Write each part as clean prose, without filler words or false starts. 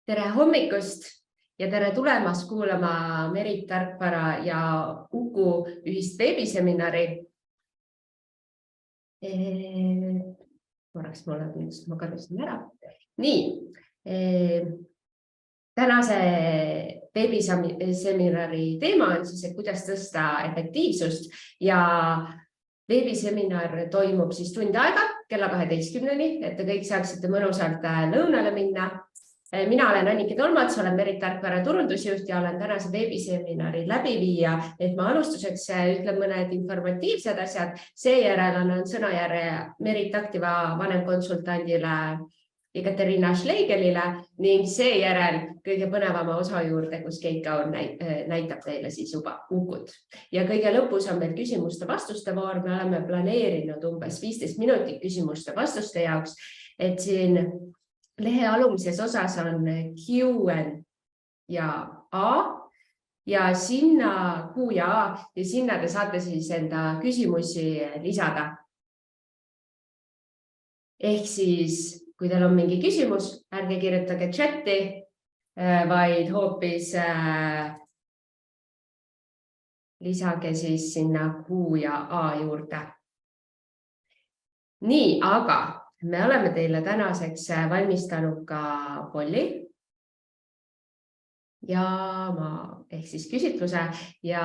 Tere hommikust ja tere tulemast kuulama Merit Tarkvara ja Uku ühist veebiseminari. Korraks ma kadusin ära. Nii, tänase veebiseminari teema on siis, et kuidas tõsta efektiivsust ja veebiseminar toimub siis tund aega kella 12-ni, et te kõik saaksite mõnusalt lõunale minna. Mina olen Annike Tolmats, olen Merit Tarkvara turundusjuht ja olen tänase veebiseminari läbiviija, et ma alustuseks ütlen mõned informatiivsed asjad, seejärel annan sõnajärje Merit Activa vanemkonsultandile Ekaterina Schleigelile ning seejärel kõige põnevama osa juurde, kus Keit Kaur näitab teile siis juba Ukut. Ja kõige lõpus on meil küsimuste-vastuste voor. Me oleme planeerinud umbes 15 minutit küsimuste-vastuste jaoks, et siin lehe alumises osas on Q ja A ja sinna Q ja A ja sinna te saate siis enda küsimusi lisada. Ehk siis, kui teil on mingi küsimus, ärge kirjutage chati, vaid hoopis lisage siis sinna Q ja A juurde. Nii, aga me oleme teile tänaseks valmistanud ka polli ja ehk siis küsitluse ja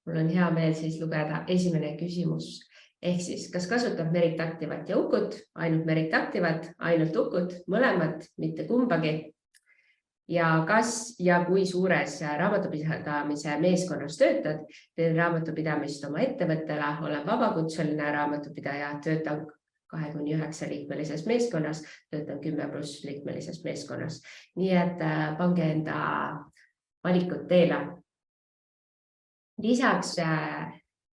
mul on hea meel siis lugeda esimene küsimus. Ehk siis, kas kasutab Merit Activat ja Ukut, ainult Merit Activat, ainult Ukut, mõlemat, mitte kumbagi? Ja kas ja kui suures raamatupidamise meeskonnas töötad? Teen raamatupidamist oma ettevõttele, olen vabakutseline raamatupidaja, töötan 2-9 liikmelises meeskonnas, töötan 10+ liikmelises meeskonnas. Nii et pange enda valikud teele. Lisaks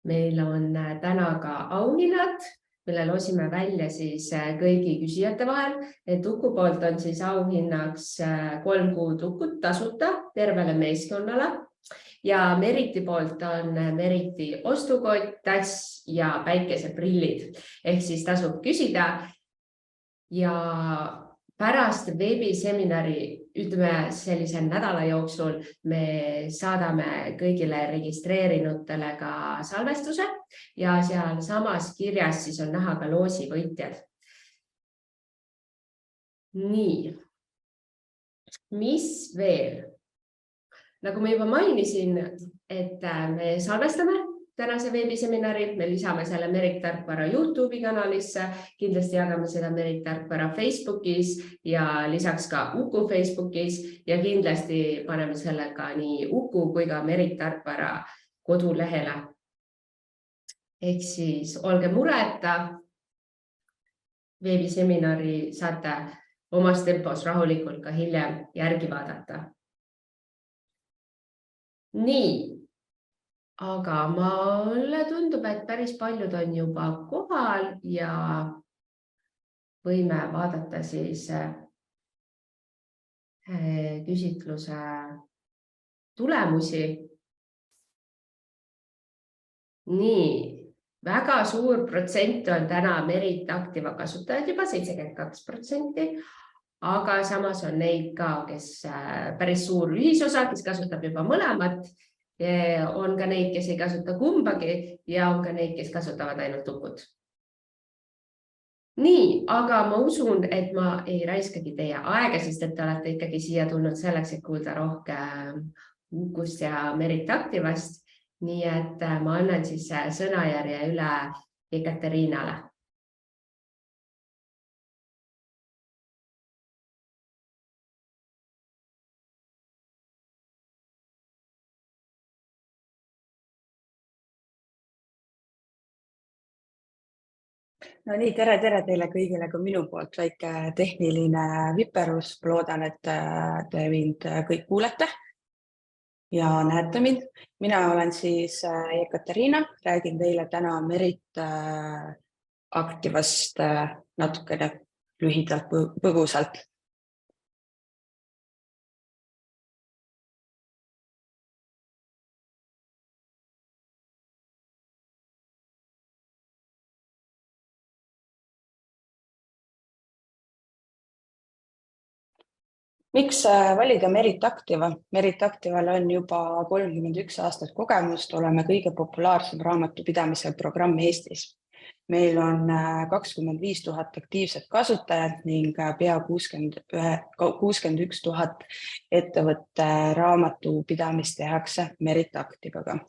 meil on täna ka auhinnad, mille loosime välja siis kõigi küsijate vahel, et Uku poolt on siis auhinnaks 3 kuud Ukut tasuta tervele meeskonnale ja Meriti poolt on Meriti ostukott, tass ja päikeseprillid. Ehk siis tasub küsida ja pärast veebiseminari, ütleme sellise nädala jooksul, me saadame kõigile registreerinutele ka salvestuse ja seal samas kirjas siis on näha ka loosi võitjad. Nii, mis veel? Nagu ma juba mainisin, et me salvestame tänase veebiseminari, me lisame selle Merit Tarkvara YouTube'i kanalisse, kindlasti jagame seda Merit Tarkvara Facebookis ja lisaks ka Uku Facebookis ja kindlasti paneme selle ka nii Uku kui ka Merit Tarkvara kodulehele. Ehk siis olge mureta, veebiseminari saate omas tempos rahulikult ka hiljem järgi vaadata. Nii, aga mulle tundub, et päris paljud on juba kohal ja võime vaadata siis küsitluse tulemusi. Nii, väga suur protsent on täna Merit Activa kasutajad juba 72%. Aga samas on neid ka, kes päris suur ühisosa, kes kasutab juba mõlemat. On ka neid, kes ei kasuta kumbagi ja on ka neid, kes kasutavad ainult Ukut. Nii, aga ma usun, et ma ei raiskagi teie aega, sest et te olete ikkagi siia tulnud selleks, et kuulda rohkem Ukust ja Merit Activast. Nii et ma annan siis sõnajärje üle Ekateriinale. No nii, tere teile kõigile ka minu poolt väike tehniline viperus. Loodan, et te mind kõik kuulete ja näete mind. Mina olen siis Ekateriina, räägin teile täna Merit Activast natukene lühidalt põgusalt. Miks valida Merit Activa? Merit Actival on juba 31 aastat kogemust, oleme kõige populaarsem raamatupidamise programm Eestis. Meil on 25 000 aktiivset kasutajat ning pea 61 000 ettevõtte raamatupidamist tehakse Merit Activaga.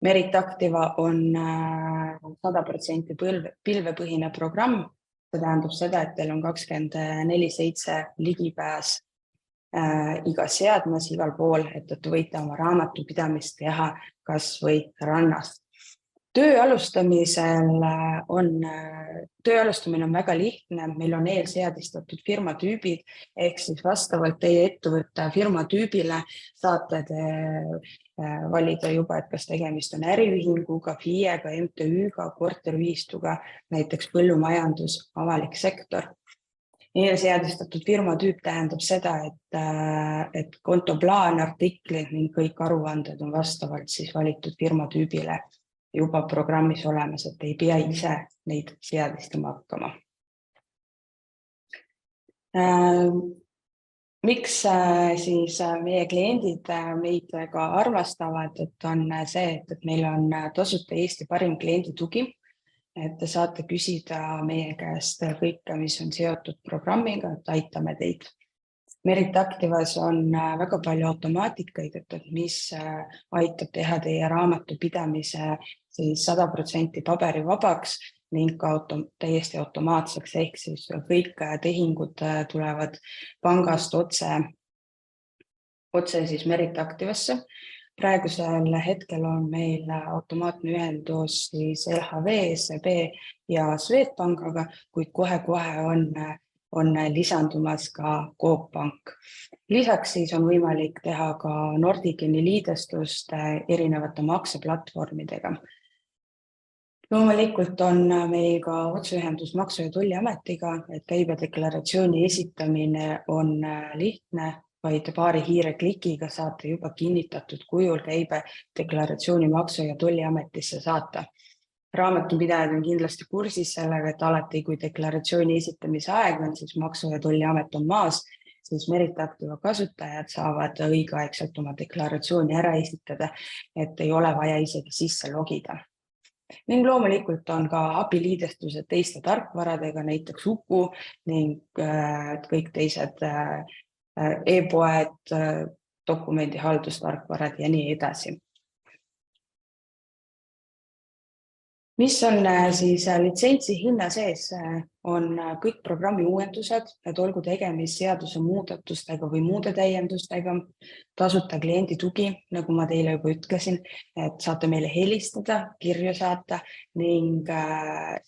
Merit Activa on 100% pilvepõhine programm. See tähendab seda, et teil on 24/7 ligipääs igas seadmes, igal pool, et võite oma raamatupidamist teha kas või rannast. Töö alustamine on väga lihtne, meil on eelseadistatud firmatüübid, ehk siis vastavalt teie ettevõtte firmatüübile saate te valida juba, et kas tegemist on äriühinguga, FIE-ga, MTÜ-ga, korteriühistuga, näiteks põllumajandus, avalik sektor. Eelseadistatud firmatüüp tähendab seda, et kontoplaan, artiklid ning kõik aruanded on vastavalt siis valitud firmatüübile juba programmis olemas, et ei pea ise neid seadistama hakkama. Miks siis meie kliendid meid ka armastavad, et on see, et meil on tasuta Eesti parim klienditugi, et te saate küsida meie käest kõike, mis on seotud programmiga, et aitame teid. Merit Activas on väga palju automaatikaid, et mis aitab teha teie raamatupidamise siis 100% paberivabaks ning ka täiesti automaatseks, ehk siis kõik tehingud tulevad pangast otse siis Merit Activasse. Praegusel hetkel on meil automaatne ühendus siis LHV, SEB ja Swedbankaga, kuid kohe-kohe on lisandumas ka Coop Pank. Lisaks siis on võimalik teha ka Nordiceni liidestust erinevate makseplatvormidega. Loomulikult on meil ka otseühendus Maksu- ja Tolliametiga, et käibedeklaratsiooni esitamine on lihtne, vaid paari hiire klikiga saate juba kinnitatud kujul käibedeklaratsiooni Maksu- ja Tolliametisse saata. Raamatupidajad on kindlasti kursis sellega, et alati, kui deklaratsiooni esitamise aeg on, siis Maksu- ja Tolliamet on maas, siis Merit Activa kasutajad saavad õigeaegselt oma deklaratsiooni ära esitada, et ei ole vaja isegi sisse logida. Ning loomulikult on ka abiliidestused teiste tarkvaradega, näiteks Uku ning kõik teised e-poed, dokumendihaldustarkvarad ja nii edasi. Mis on siis litsentsi hinna sees, on kõik programmi uuendused, et olgu tegemist seaduse muudatustega või muude täiendustega, tasuta kliendi tugi, nagu ma teile juba ütlesin, et saate meile helistada, kirju saata ning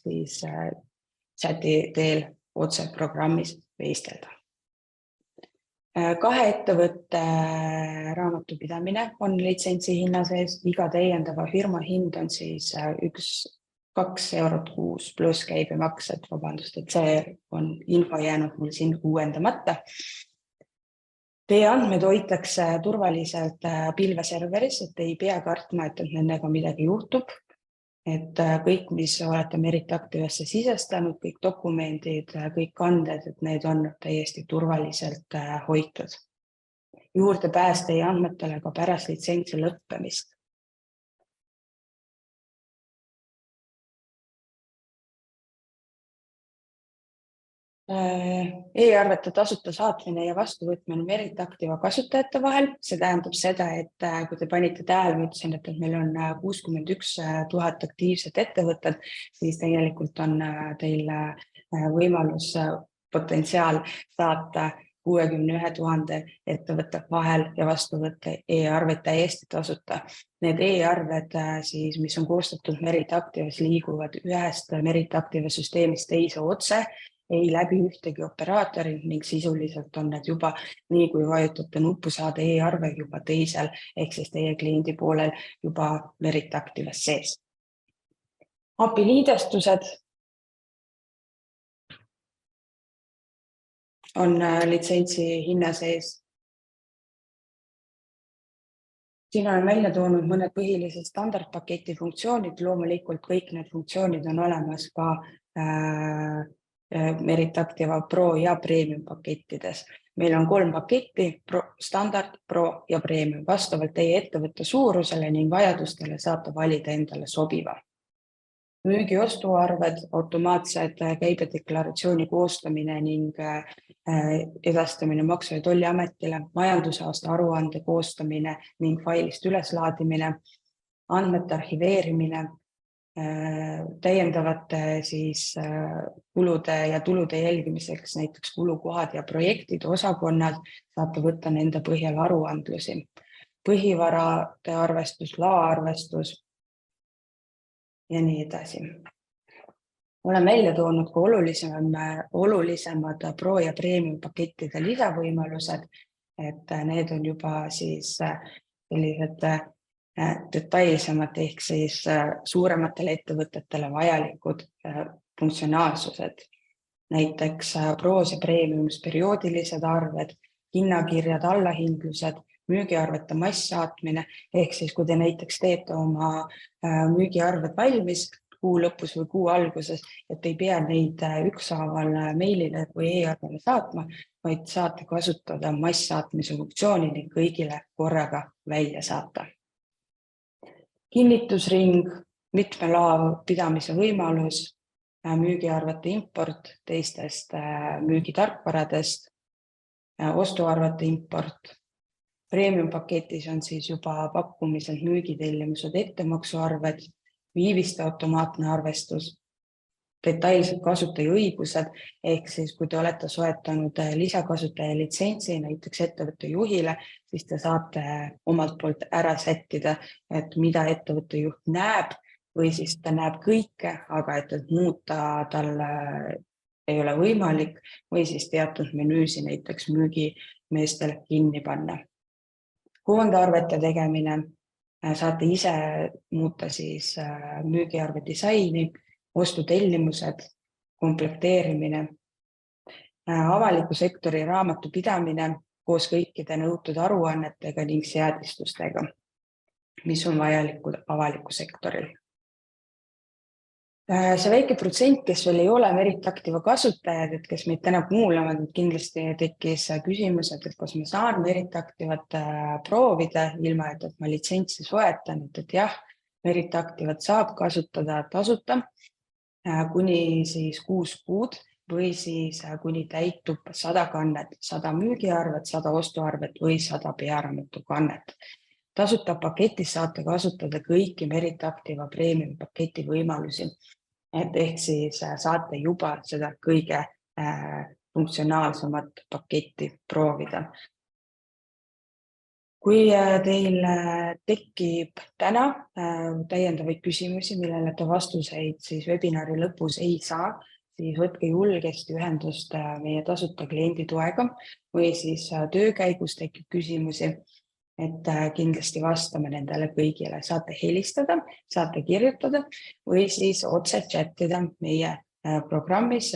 siis chati teel otse programmis vestelda. 2 ettevõtte raamatupidamine on litsentsi hinna sees, iga täiendava firma hind on siis 2 eurot kuus pluss käibemaks, et vabandust, et see on info jäänud mul siin uuendamata. Teie andmed hoitakse turvaliselt pilveserveris, et ei pea kartma, et nendega midagi juhtub. Et kõik, mis olete Merit Activasse sisestanud, kõik dokumendid, kõik kanded, et need on täiesti turvaliselt hoitud. Juurdepääs teie andmetele ka pärast litsentsi lõppemist. E-arvete tasuta saatmine ja vastuvõtmine Merit Activa kasutajate vahel. See tähendab seda, et kui te panite tähele, ma ütlesin, et meil on 61 000 aktiivset ettevõtet, siis tegelikult on teil võimalus potentsiaal saata 61 000 ettevõtte vahel ja vastuvõtte e-arveid täiesti tasuta. Need e-arved, siis, mis on koostatud Merit Activas, liiguvad ühest Merit Activa süsteemist teise otse, ei läbi ühtegi operaatori ning sisuliselt on need juba nii, kui vajutate nuppu saada e-arve juba teisel, ehk siis teie kliendi poolel juba Merit Activas sees. API-liidestused on litsentsi hinna sees. Siin olen välja toonud mõned põhilised standardpaketi funktsioonid. Loomulikult kõik need funktsioonid on olemas ka Meritactiva Pro ja Premium pakettides. Meil on 3 paketti, standard, Pro ja Premium. Vastavalt teie ettevõtte suurusele ning vajadustele saate valida endale sobiva. Müügiostuarved, automaatsed käibedeklaratsiooni koostamine ning edastamine Maksu- ja Tolliametile, majandusaasta aruande koostamine ning failist üleslaadimine, andmete arhiveerimine, täiendavate kulude ja tulude jälgimiseks, näiteks kulukohad ja projektide osakonnad, saate võtta nende põhjal aruandlusi. Põhivarade arvestus, laoarvestus ja nii edasi. Olen välja toonud ka olulisemad Pro ja Premium pakettide lisavõimalused, et need on juba sellised detailsemad ehk suurematele ettevõtetele vajalikud funktsionaalsused. Näiteks Pros ja Premiumis perioodilised arved, hinnakirjad, allahindlused, müügiarvete masssaatmine, ehk kui te näiteks teete oma müügiarved valmis kuu lõpus või kuu alguses, et ei pea neid ükshaaval meilile või e-arvele saatma, vaid saate kasutada masssaatmise funktsiooni ning kõigile korraga välja saata. Kinnitusring, mitme loa pidamise võimalus, müügiarvete import teistest müügitarkvaradest, ostuarvete import. Premium paketis on juba pakkumisel müügitellimused, ettemaksuarved, viiviste automaatne arvestus, detailsed kasutajaõigused, ehk kui te olete soetanud lisakasutaja litsentsi näiteks ettevõtte juhile, siis te saate omalt poolt ära sättida, et mida ettevõtte juht näeb või ta näeb kõike, aga et muuta tal ei ole võimalik või teatud menüüsi näiteks müügimeestel kinni panna. Koondarvete tegemine, saate ise muuta müügiarve disaini, ostutellimused, komplekteerimine, avaliku sektori raamatupidamine koos kõikide nõutud aruannetega ning seadistustega, mis on vajalikud avaliku sektoril. See väike protsent, kes veel ei ole Meritactiva kasutajad, et kes meid täna kuulavad, kindlasti tekkis küsimus, et kas ma saan Meritactivat proovida ilma, et ma litsentsi soetan, et jah, Meritactivat saab kasutada tasuta kuni 6 kuud või kuni täitub 100 kannet, 100 müügiarvet, 100 ostuarvet või 100 pearaamatu kannet. Tasuta paketis saate kasutada kõiki Meritactiva Premium paketi võimalusi, ehk saate juba seda kõige funktsionaalsemat paketti proovida. Kui teil tekib täna täiendavaid küsimusi, millele te vastuseid webinari lõpus ei saa, siis võtke julgesti ühendust meie tasuta klienditoega või töö käigus tekib küsimusi, et kindlasti vastame nendele kõigile. Saate helistada, saate kirjutada või otse chattida meie programmis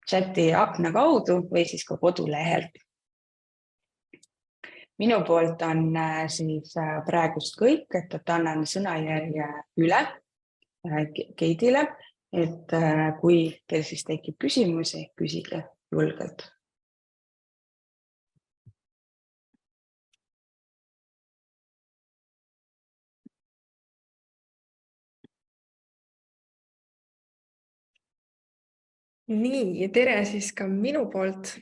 chati akna kaudu või ka kodulehelt. Minu poolt on praegust kõik, et annan sõnajärje üle Keidile, et kui teil tekib küsimusi, küsige julgelt. Nii, tere ka minu poolt.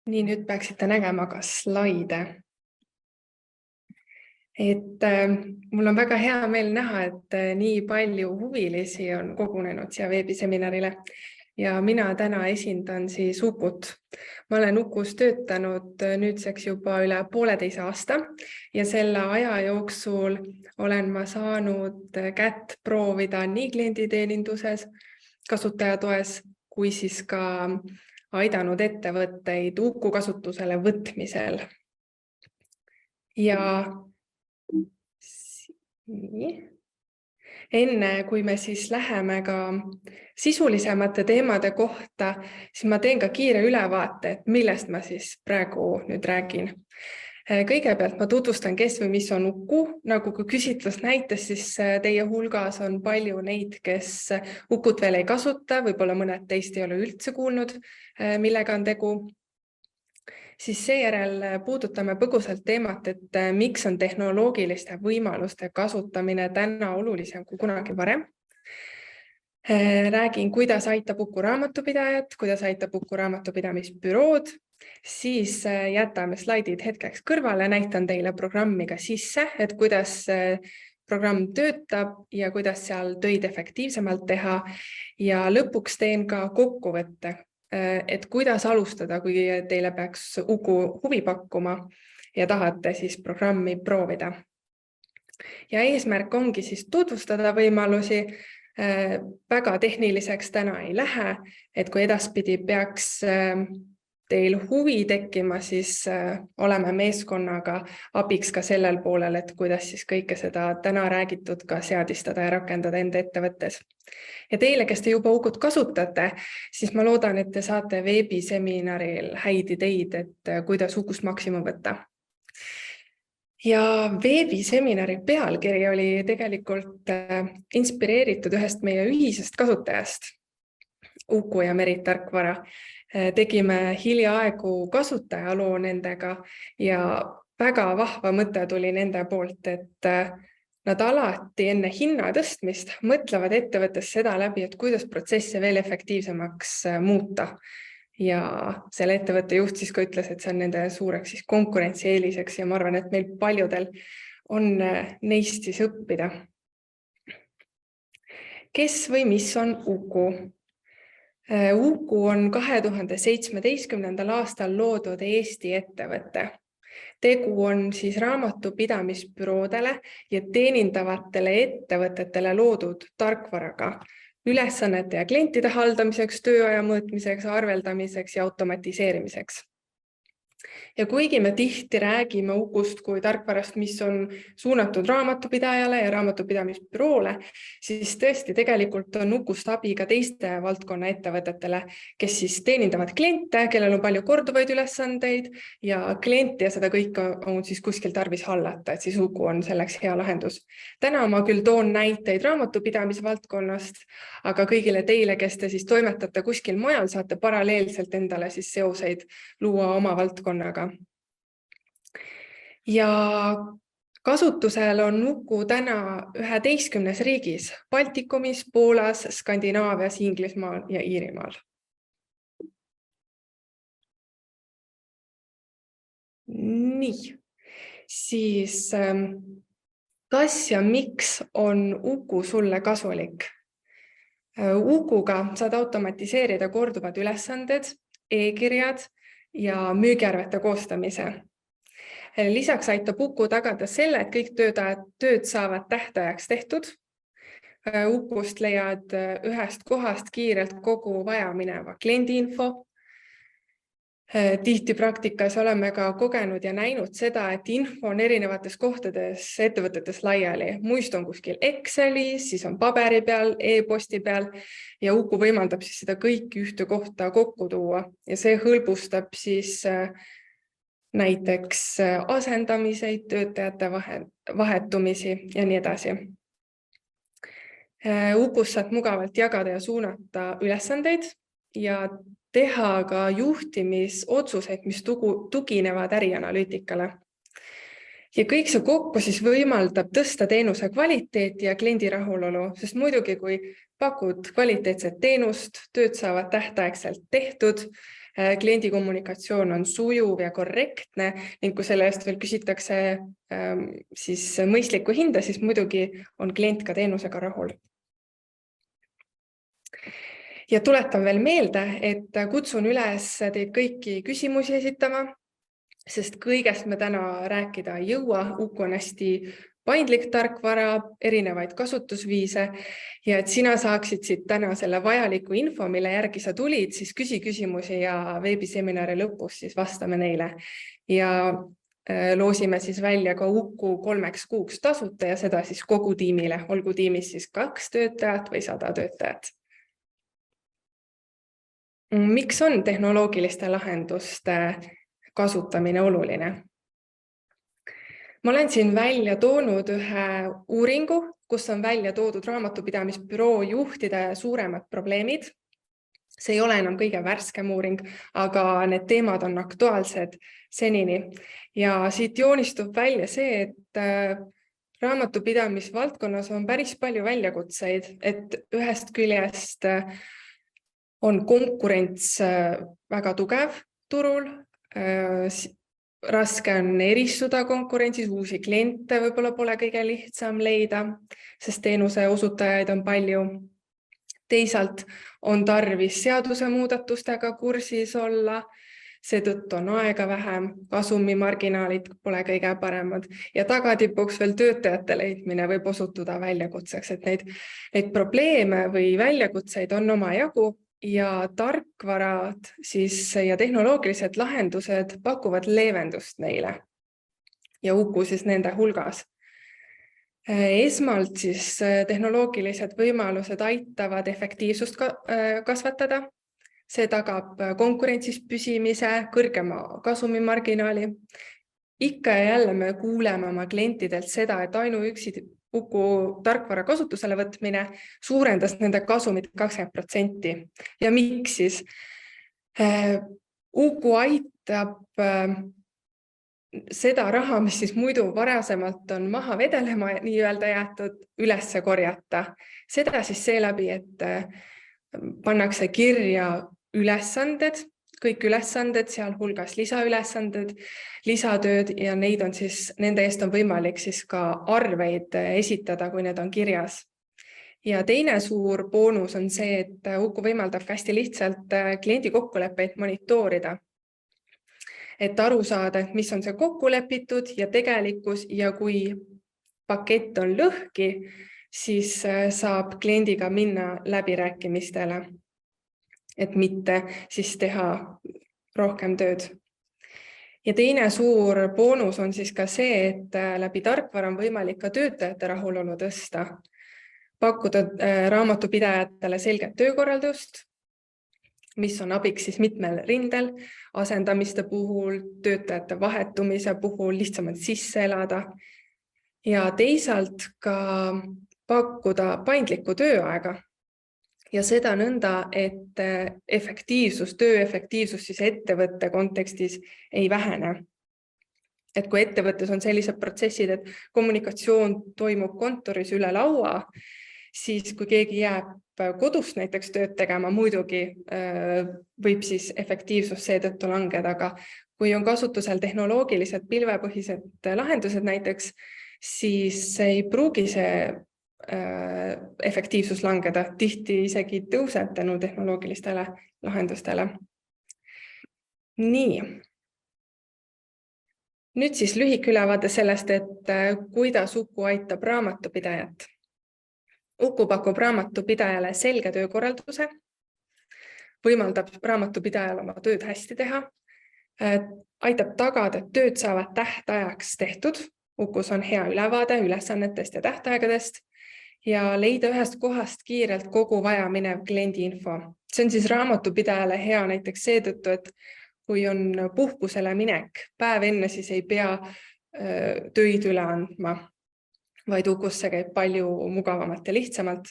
Nii, nüüd peaksite nägema ka slaide. Mul on väga hea meel näha, et nii palju huvilisi on kogunenud siia veebiseminarile ja mina täna esindan Ukut. Ma olen Ukus töötanud nüüdseks juba üle 1,5 aasta ja selle aja jooksul olen ma saanud kätt proovida nii klienditeeninduses, kasutajatoes kui ka aidanud ettevõtteid Uku kasutusele võtmisel. Ja enne, kui me läheme ka sisulisemate teemade kohta, siis ma teen ka kiire ülevaate, et millest ma praegu nüüd räägin. Kõigepealt ma tutvustan, kes või mis on Uku. Nagu kui küsitlus näitas, siis teie hulgas on palju neid, kes Ukut veel ei kasuta, võib-olla mõned teist ei ole üldse kuulnud, millega on tegu. Siis seejärel puudutame põgusalt teemat, et miks on tehnoloogiliste võimaluste kasutamine täna olulisem kui kunagi varem. Räägin, kuidas aitab Uku raamatupidajat, kuidas aitab Uku raamatupidamisbürood. Siis jätame slaidid hetkeks kõrvale, näitan teile programmi ka sisse, et kuidas programm töötab ja kuidas seal töid efektiivsemalt teha. Ja lõpuks teen ka kokkuvõtte, et kuidas alustada, kui teile peaks Uku huvi pakkuma ja tahate siis programmi proovida. Ja eesmärk ongi siis tutvustada võimalusi. Väga tehniliseks täna ei lähe, et kui edaspidi peaks teil huvi tekkima, siis oleme meeskonnaga abiks ka sellel poolel, et kuidas siis kõike seda täna räägitud ka seadistada ja rakendada enda ettevõttes. Ja teile, kes te juba Ukut kasutate, siis ma loodan, et te saate veebiseminaril häid ideid, et kuidas Ukust maksimum võtta. Ja veebiseminari pealkiri oli tegelikult inspireeritud ühest meie ühisest kasutajast, Uku ja Merit Tarkvara. Tegime hiljaaegu kasutajaloo nendega ja väga vahva mõte tuli nende poolt, et nad alati enne hinna tõstmist mõtlevad ettevõttes seda läbi, et kuidas protsesse veel efektiivsemaks muuta. Ja selle ettevõtte juht siis ka ütles, et see on nende suureks siis konkurentsieeliseks ja ma arvan, et meil paljudel on neist siis õppida. Kes või mis on Uku? Uku on 2017. aastal loodud Eesti ettevõte. Tegu on siis raamatupidamisbüroodele ja teenindavatele ettevõtetele loodud tarkvaraga, ülesannete ja klientide haldamiseks, tööaja mõõtmiseks, arveldamiseks ja automatiseerimiseks. Ja kuigi me tihti räägime Ukust kui tarkvarast, mis on suunatud raamatupidajale ja raamatupidamisbüroole, siis tõesti tegelikult on Ukust abi ka teiste valdkonna ettevõtetele, kes siis teenindavad kliente, kellel on palju korduvaid ülesandeid ja klienti ja seda kõike on siis kuskil tarvis hallata, et siis Uku on selleks hea lahendus. Täna ma küll toon näiteid raamatupidamise valdkonnast, aga kõigile teile, kes te siis toimetate kuskil mujal, saate paralleelselt endale siis seoseid luua oma valdkonnaga. Ja kasutusel on Uku täna 11 riigis, Baltikumis, Poolas, Skandinaavias, Inglismaal ja Iirimaal. Nii, siis kas ja miks on Uku sulle kasulik? Ukuga saad automatiseerida korduvad ülesanded, e-kirjad ja müügiarvete koostamise. Lisaks aitab Uku tagada selle, et kõik tööd saavad tähtajaks tehtud. Ukust leiad ühest kohast kiirelt kogu vaja mineva kliendiinfo. Tihti praktikas oleme ka kogenud ja näinud seda, et info on erinevates kohtades ettevõtetes laiali. Muist on kuskil Excelis, siis on paberi peal, e-posti peal ja Uku võimaldab siis seda kõiki ühte kohta kokku tuua ja see hõlbustab siis näiteks asendamiseid, töötajate vahetumisi ja nii edasi. Ukus saad mugavalt jagada ja suunata ülesandeid ja teha ka juhtimisotsuseid, mis tuginevad ärianalüütikale. Ja kõik see kokku siis võimaldab tõsta teenuse kvaliteeti ja kliendi rahulolu, sest muidugi kui pakud kvaliteetset teenust, tööd saavad tähtaegselt tehtud, kliendi kommunikatsioon on sujuv ja korrektne ning kui selle eest veel küsitakse siis mõistlikku hinda, siis muidugi on klient ka teenusega rahul. Ja tuletan veel meelde, et kutsun üles teid kõiki küsimusi esitama, sest kõigest me täna rääkida ei jõua. Uku on hästi paindlik tarkvara, erinevaid kasutusviise ja et sina saaksid siit täna selle vajaliku info, mille järgi sa tulid, siis küsi küsimusi ja veebiseminari lõpus siis vastame neile. Ja loosime siis välja ka Uku 3 kuuks tasuta ja seda siis kogu tiimile, olgu tiimis siis 2 töötajat või 100 töötajat. Miks on tehnoloogiliste lahenduste kasutamine oluline? Ma olen siin välja toonud ühe uuringu, kus on välja toodud raamatupidamisbüroo juhtide suuremad probleemid. See ei ole enam kõige värskem uuring, aga need teemad on aktuaalsed senini. Ja siit joonistub välja see, et raamatupidamisvaldkonnas on päris palju väljakutseid, et ühest küljest on konkurents väga tugev turul, raske on eristuda konkurentsis, uusi kliente võib-olla pole kõige lihtsam leida, sest teenuse osutajaid on palju. Teisalt on tarvis seadusemuudatustega kursis olla, seetõttu on aega vähem, kasumimarginaalid pole kõige paremad ja tagatipuks veel töötajate leidmine võib osutuda väljakutseks, et neid probleeme või väljakutseid on omajagu ja tarkvarad ja tehnoloogilised lahendused pakuvad leevendust neile ja Uku nende hulgas. Esmalt tehnoloogilised võimalused aitavad efektiivsust kasvatada. See tagab konkurentsis püsimise, kõrgema kasumimarginaali. Ikka ja jälle me kuuleme oma klientidelt seda, et ainuüksi Uku tarkvara kasutusele võtmine suurendas nende kasumit 20%. Ja miks siis? Uku aitab seda raha, mis muidu varasemalt on maha vedelema nii-öelda jäetud, ülesse korjata. Seda seeläbi, et pannakse kirja ülesanded, kõik ülesanded, sealhulgas lisaülesanded, lisatööd ja nende eest on võimalik ka arveid esitada, kui need on kirjas. Ja teine suur boonus on see, et Uku võimaldab hästi lihtsalt kliendi kokkuleppeid monitoorida. Et aru saada, et mis on see kokkulepitud ja tegelikkus ja kui pakett on lõhki, siis saab kliendiga minna läbirääkimistele, et mitte teha rohkem tööd. Ja teine suur boonus on ka see, et läbi tarkvara on võimalik ka töötajate rahulolu tõsta, pakkuda raamatupidajatele selget töökorraldust, mis on abiks mitmel rindel, asendamiste puhul, töötajate vahetumise puhul, lihtsamalt sisse elada ja teisalt ka pakkuda paindlikku tööaega ja seda nõnda, et töö efektiivsus ettevõtte kontekstis ei vähene. Et kui ettevõttes on sellised protsessid, et kommunikatsioon toimub kontoris üle laua, siis kui keegi jääb kodust näiteks tööd tegema, muidugi võib efektiivsus seetõttu langeda, aga kui on kasutusel tehnoloogilised pilvepõhised lahendused näiteks, siis ei pruugi see efektiivsus langeda, tihti isegi tõuseb tänu tehnoloogilistele lahendustele. Nii. Nüüd lühik ülevaade sellest, et kuidas Uku aitab raamatupidajat. Uku pakub raamatupidajale selge töökorralduse, võimaldab raamatupidajal oma tööd hästi teha, aitab tagada, et tööd saavad tähtajaks tehtud. Ukus on hea ülevaade ülesannetest ja tähtaegadest ja leida ühest kohast kiirelt kogu vajaminev kliendi info. See on raamatupidajale hea näiteks seetõttu, et kui on puhkusele minek, päev enne ei pea töid üle andma, vaid Ukusse käib palju mugavamalt ja lihtsamalt.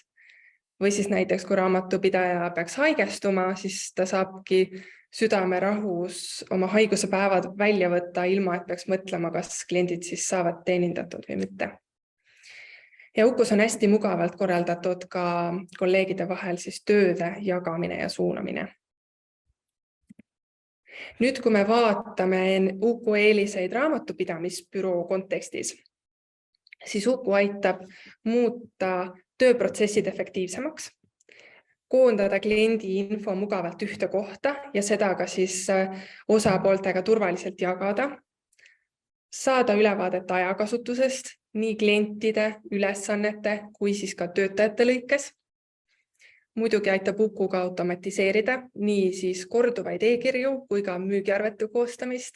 Või näiteks, kui raamatupidaja peaks haigestuma, siis ta saabki südamerahus oma haigusepäevad välja võtta, ilma et peaks mõtlema, kas kliendid saavad teenindatud või mitte. Ja Ukus on hästi mugavalt korraldatud ka kolleegide vahel tööde jagamine ja suunamine. Nüüd, kui me vaatame Uku eeliseid raamatupidamisbüroo kontekstis, siis Uku aitab muuta tööprotsessid efektiivsemaks, koondada kliendi info mugavalt ühte kohta ja seda ka osapooltega turvaliselt jagada, saada ülevaadet ajakasutusest nii klientide, ülesannete kui ka töötajate lõikes. Muidugi aitab Uku ka automatiseerida nii korduvaid e-kirju kui ka müügiarvete koostamist.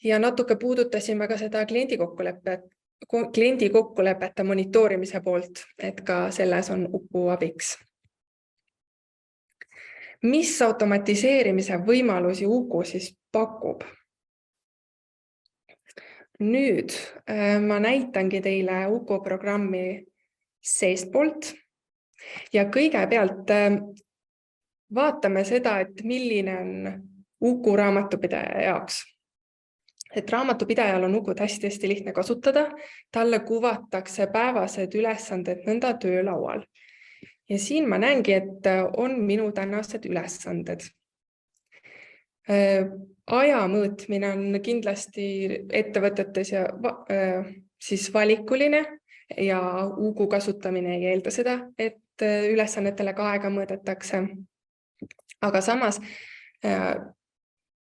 Ja natuke puudutasime ka seda kliendi kokkulepete monitoorimise poolt, et ka selles on Uku abiks. Mis automatiseerimise võimalusi Uku pakub? nüüd ma näitangi teile Uku programmi seestpoolt ja kõigepealt vaatame seda, et milline on Uku raamatupidaja jaoks. Et raamatupidajal on Ukut hästi lihtne kasutada, talle kuvatakse päevased ülesanded nõnda töölaual. Ja siin ma näengi, et on minu tänased ülesanded. Aja mõõtmine on kindlasti ettevõtetes ja siis valikuline ja Uku kasutamine ei eelda seda, et ülesannetele ka aega mõõdetakse. Aga samas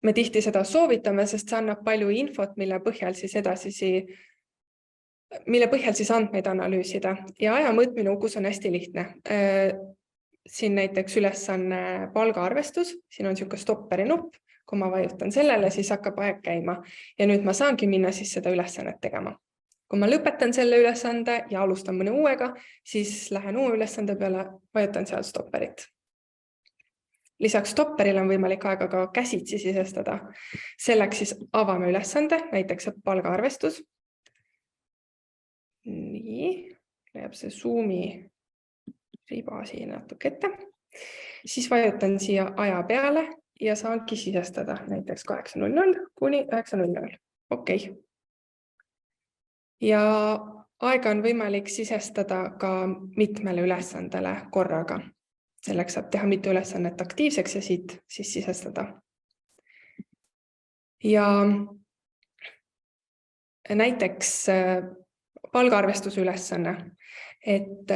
me tihti seda soovitame, sest see annab palju infot, mille põhjal siis andmeid analüüsida. Ja aja mõõtmine Ukus on hästi lihtne. Siin näiteks ülesanne palgaarvestus, siin on niisugune stopperi nupp, kui ma vajutan sellele, siis hakkab aeg käima. Ja nüüd ma saangi minna siis seda ülesannet tegema. Kui ma lõpetan selle ülesande ja alustan mõne uuega, siis lähen uue ülesande peale, vajutan seal stopperit. Lisaks stopperile on võimalik aega ka käsitsi sisestada. Selleks siis avame ülesande, näiteks palgaarvestus. Nii, läheb see Zoomi riba siin natuke ette. Siis vajutan siia aja peale ja saangi sisestada näiteks 8.00 kuni 9.00. Okei. Ja aega on võimalik sisestada ka mitmele ülesandele korraga. Selleks saab teha mitu ülesannet aktiivseks ja siit siis sisestada. Ja näiteks palgaarvestuse ülesanne, et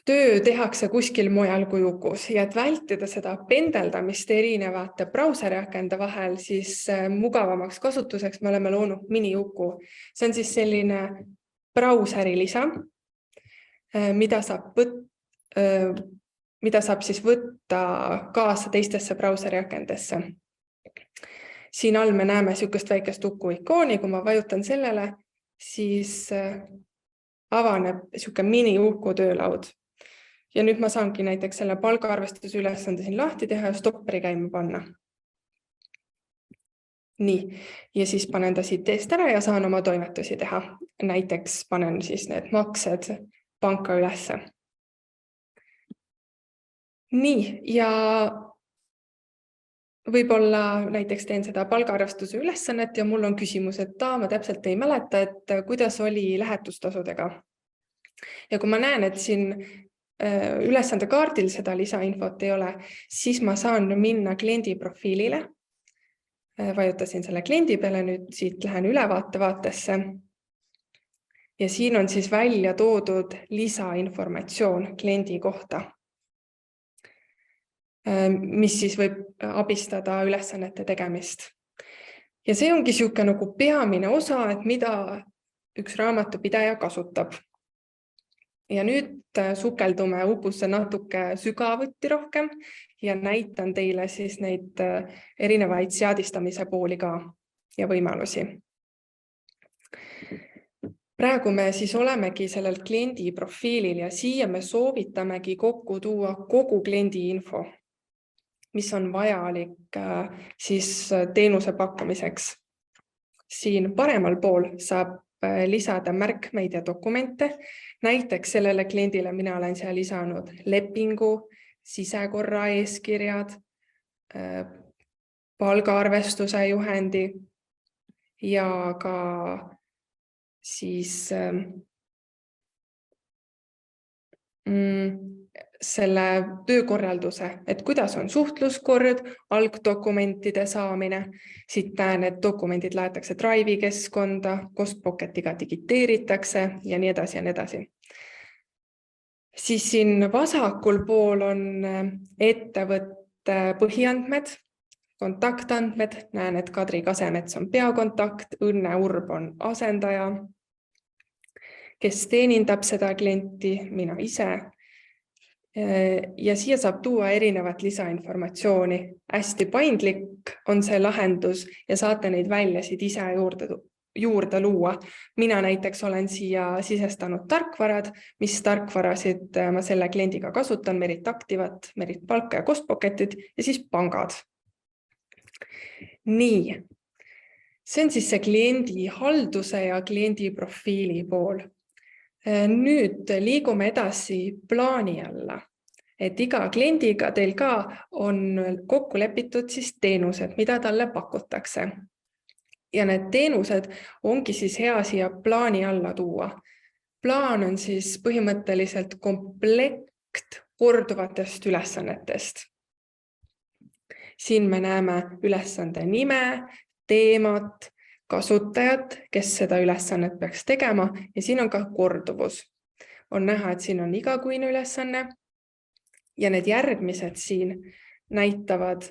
töö tehakse kuskil mujal kui Ukus ja et vältida seda pendeldamist erinevate brauserirakende vahel, siis mugavamaks kasutuseks me oleme loonud mini-Uku. See on siis selline brauseri lisa, mida saab siis võtta kaasa teistesse brauserirakendesse. Siin all me näeme niisugust väikest Uku ikooni, kui ma vajutan sellele, siis avaneb niisugune mini-Uku töölaud. Ja nüüd ma saangi näiteks selle palgaarvestuse ülesande siin lahti teha ja stopperi käima panna. Nii, ja siis panen ta siit eest ära ja saan oma toimetusi teha. Näiteks panen siis need maksed panka ülesse. Nii, ja võib-olla näiteks teen seda palgaarvestuse ülesannet ja mul on küsimus, et ma täpselt ei mäleta, et kuidas oli lähetustasudega. Ja kui ma näen, et siin ülesande kaardil seda lisainfot ei ole, siis ma saan minna kliendi profiilile. Vajutasin selle kliendi peale, nüüd siit lähen ülevaate vaatesse. Ja siin on siis välja toodud lisainformatsioon kliendi kohta, mis siis võib abistada ülesannete tegemist. Ja see ongi niisugune nagu peamine osa, et mida üks raamatupidaja kasutab. Ja nüüd sukeldume Ukusse natuke sügavuti rohkem ja näitan teile siis neid erinevaid seadistamise pooli ka ja võimalusi. Praegu me siis olemegi sellel kliendi profiilil ja siia me soovitamegi kokku tuua kogu kliendi info, mis on vajalik siis teenuse pakkumiseks. Siin paremal pool saab lisada märkmeid ja dokumente. Näiteks sellele kliendile mina olen siia lisanud lepingu, sisekorra eeskirjad, palgaarvestuse juhendi ja ka siis selle töökorralduse, et kuidas on suhtluskord, algdokumentide saamine. Siit näen, et dokumendid laetakse Drive'i keskkonda, Postpocketiga digiteeritakse ja nii edasi ja nii edasi. Siis siin vasakul pool on ettevõtte põhiandmed, kontaktandmed. Näen, et Kadri Kasemets on peakontakt, Õnne Urb on asendaja, kes teenindab seda klienti, mina ise. Ja siia saab tuua erinevat lisainformatsiooni. Hästi paindlik on see lahendus ja saate neid väljasid ise juurde luua. Mina näiteks olen siia sisestanud tarkvarad, mis tarkvarasid ma selle kliendiga kasutan, Merit Activat, Merit Palka ja Postpocketid ja siis pangad. Nii, See on siis see kliendi halduse ja kliendi profiili pool. Nüüd liigume edasi plaani alla. Et iga kliendiga teil ka on kokku lepitud siis teenused, mida talle pakutakse. Ja need teenused ongi siis hea siia plaani alla tuua. Plaan on siis põhimõtteliselt komplekt korduvatest ülesannetest. Siin me näeme ülesande nime, teemat, kasutajat, kes seda ülesannet peaks tegema ja siin on ka korduvus. On näha, et siin on igakuine ülesanne ja need järgmised siin näitavad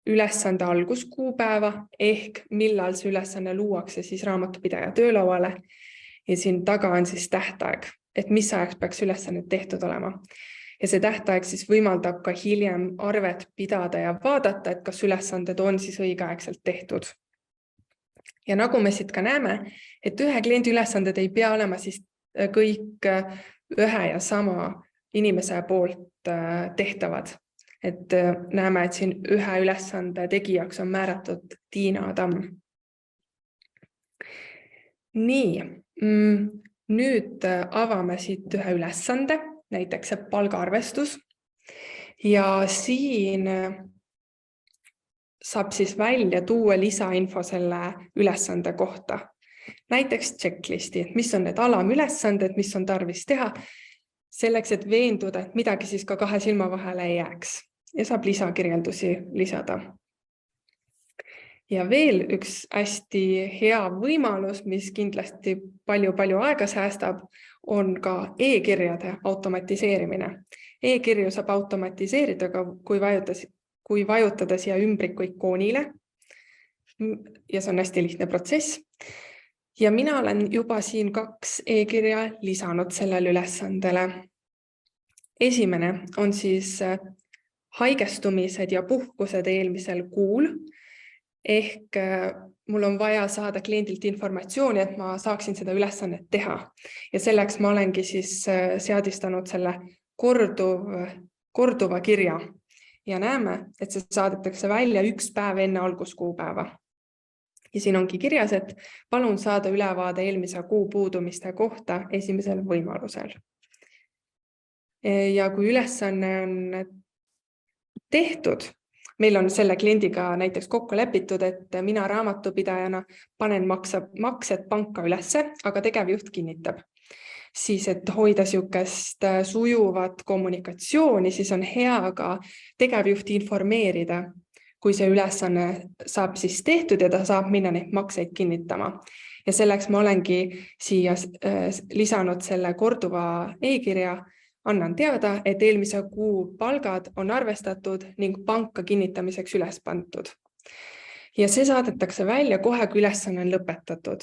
ülesande alguskuupäeva ehk millal see ülesanne luuakse siis raamatupidaja töölauale ja siin taga on siis tähtaeg, et mis ajaks peaks ülesannet tehtud olema. Ja see tähtaeg siis võimaldab ka hiljem arvet pidada ja vaadata, et kas ülesanded on siis õigeaegselt tehtud. Ja nagu me siit ka näeme, et ühe kliendi ülesanded ei pea olema siis kõik ühe ja sama inimese poolt tehtavad. Et näeme, et siin ühe ülesande tegijaks on määratud Tiina Tamm. Nii, nüüd avame siit ühe ülesande, näiteks see palgaarvestus. Ja siin saab siis välja tuua lisainfo selle ülesande kohta. Näiteks checklisti, et mis on need alamülesanded, mis on tarvis teha, selleks, et veenduda, et midagi siis ka kahe silma vahele ei jääks. Ja saab lisakirjeldusi lisada. Ja veel üks hästi hea võimalus, mis kindlasti palju aega säästab, on ka e-kirjade automatiseerimine. E-kirju saab automatiseerida, kui vajutada siia ümbriku ikoonile. Ja see on hästi lihtne protsess. Ja mina olen juba siin 2 e-kirja lisanud sellele ülesandele. Esimene on siis haigestumised ja puhkused eelmisel kuul. Ehk mul on vaja saada kliendilt informatsiooni, et ma saaksin seda ülesannet teha. Ja selleks ma olengi siis seadistanud selle korduva kirja. Ja näeme, et see saadetakse välja 1 päev enne alguskuupäeva. Ja siin ongi kirjas, et palun saada ülevaade eelmise kuu puudumiste kohta esimesel võimalusel. Ja kui ülesanne on tehtud, meil on selle kliendiga näiteks kokku lepitud, et mina raamatupidajana panen maksed panka ülesse, aga tegevjuht kinnitab. Siis, et hoida siukest sujuvat kommunikatsiooni, siis on hea ka tegevjuhti informeerida, kui see ülesanne saab siis tehtud ja ta saab minna neid makseid kinnitama. Ja selleks ma olengi siia lisanud selle korduva e-kirja, annan teada, et eelmise kuu palgad on arvestatud ning panka kinnitamiseks üles pandud. Ja see saadetakse välja kohe, kui ülesanne on lõpetatud.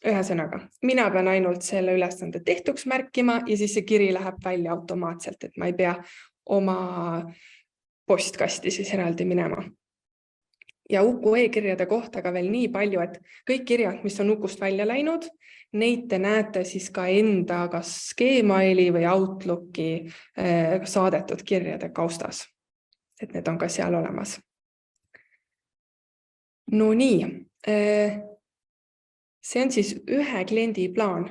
Ühesõnaga, mina pean ainult selle ülesande tehtuks märkima ja siis see kiri läheb välja automaatselt, et ma ei pea oma postkasti siis eraldi minema. Ja Uku e-kirjade kohta ka veel nii palju, et kõik kirjad, mis on Ukust välja läinud, neid te näete siis ka enda kas Gmaili või Outlooki saadetud kirjade kaustas. Et need on ka seal olemas. No nii, see on siis ühe kliendi plaan.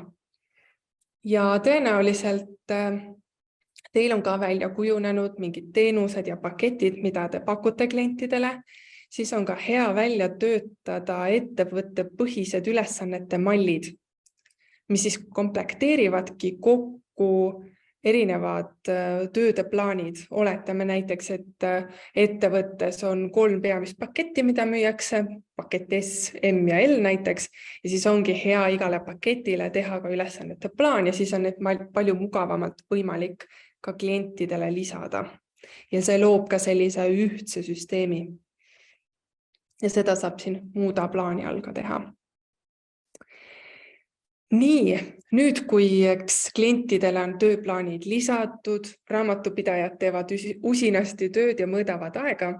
Ja tõenäoliselt teil on ka välja kujunenud mingid teenused ja paketid, mida te pakute klientidele. Siis on ka hea välja töötada ettevõtte põhised ülesannete mallid, mis siis komplekteerivadki kokku erinevad tööde plaanid. Oletame näiteks, et ettevõttes on 3 peamist paketti, mida müüakse, pakett S, M ja L näiteks, ja siis ongi hea igale paketile teha ka ülesannete plaan ja siis on need palju mugavamalt võimalik ka klientidele lisada. Ja see loob ka sellise ühtse süsteemi. Ja seda saab siin muuda plaani all ka teha. Nii, nüüd kui klientidele on tööplaanid lisatud, raamatupidajad teevad usinasti tööd ja mõõdavad aega,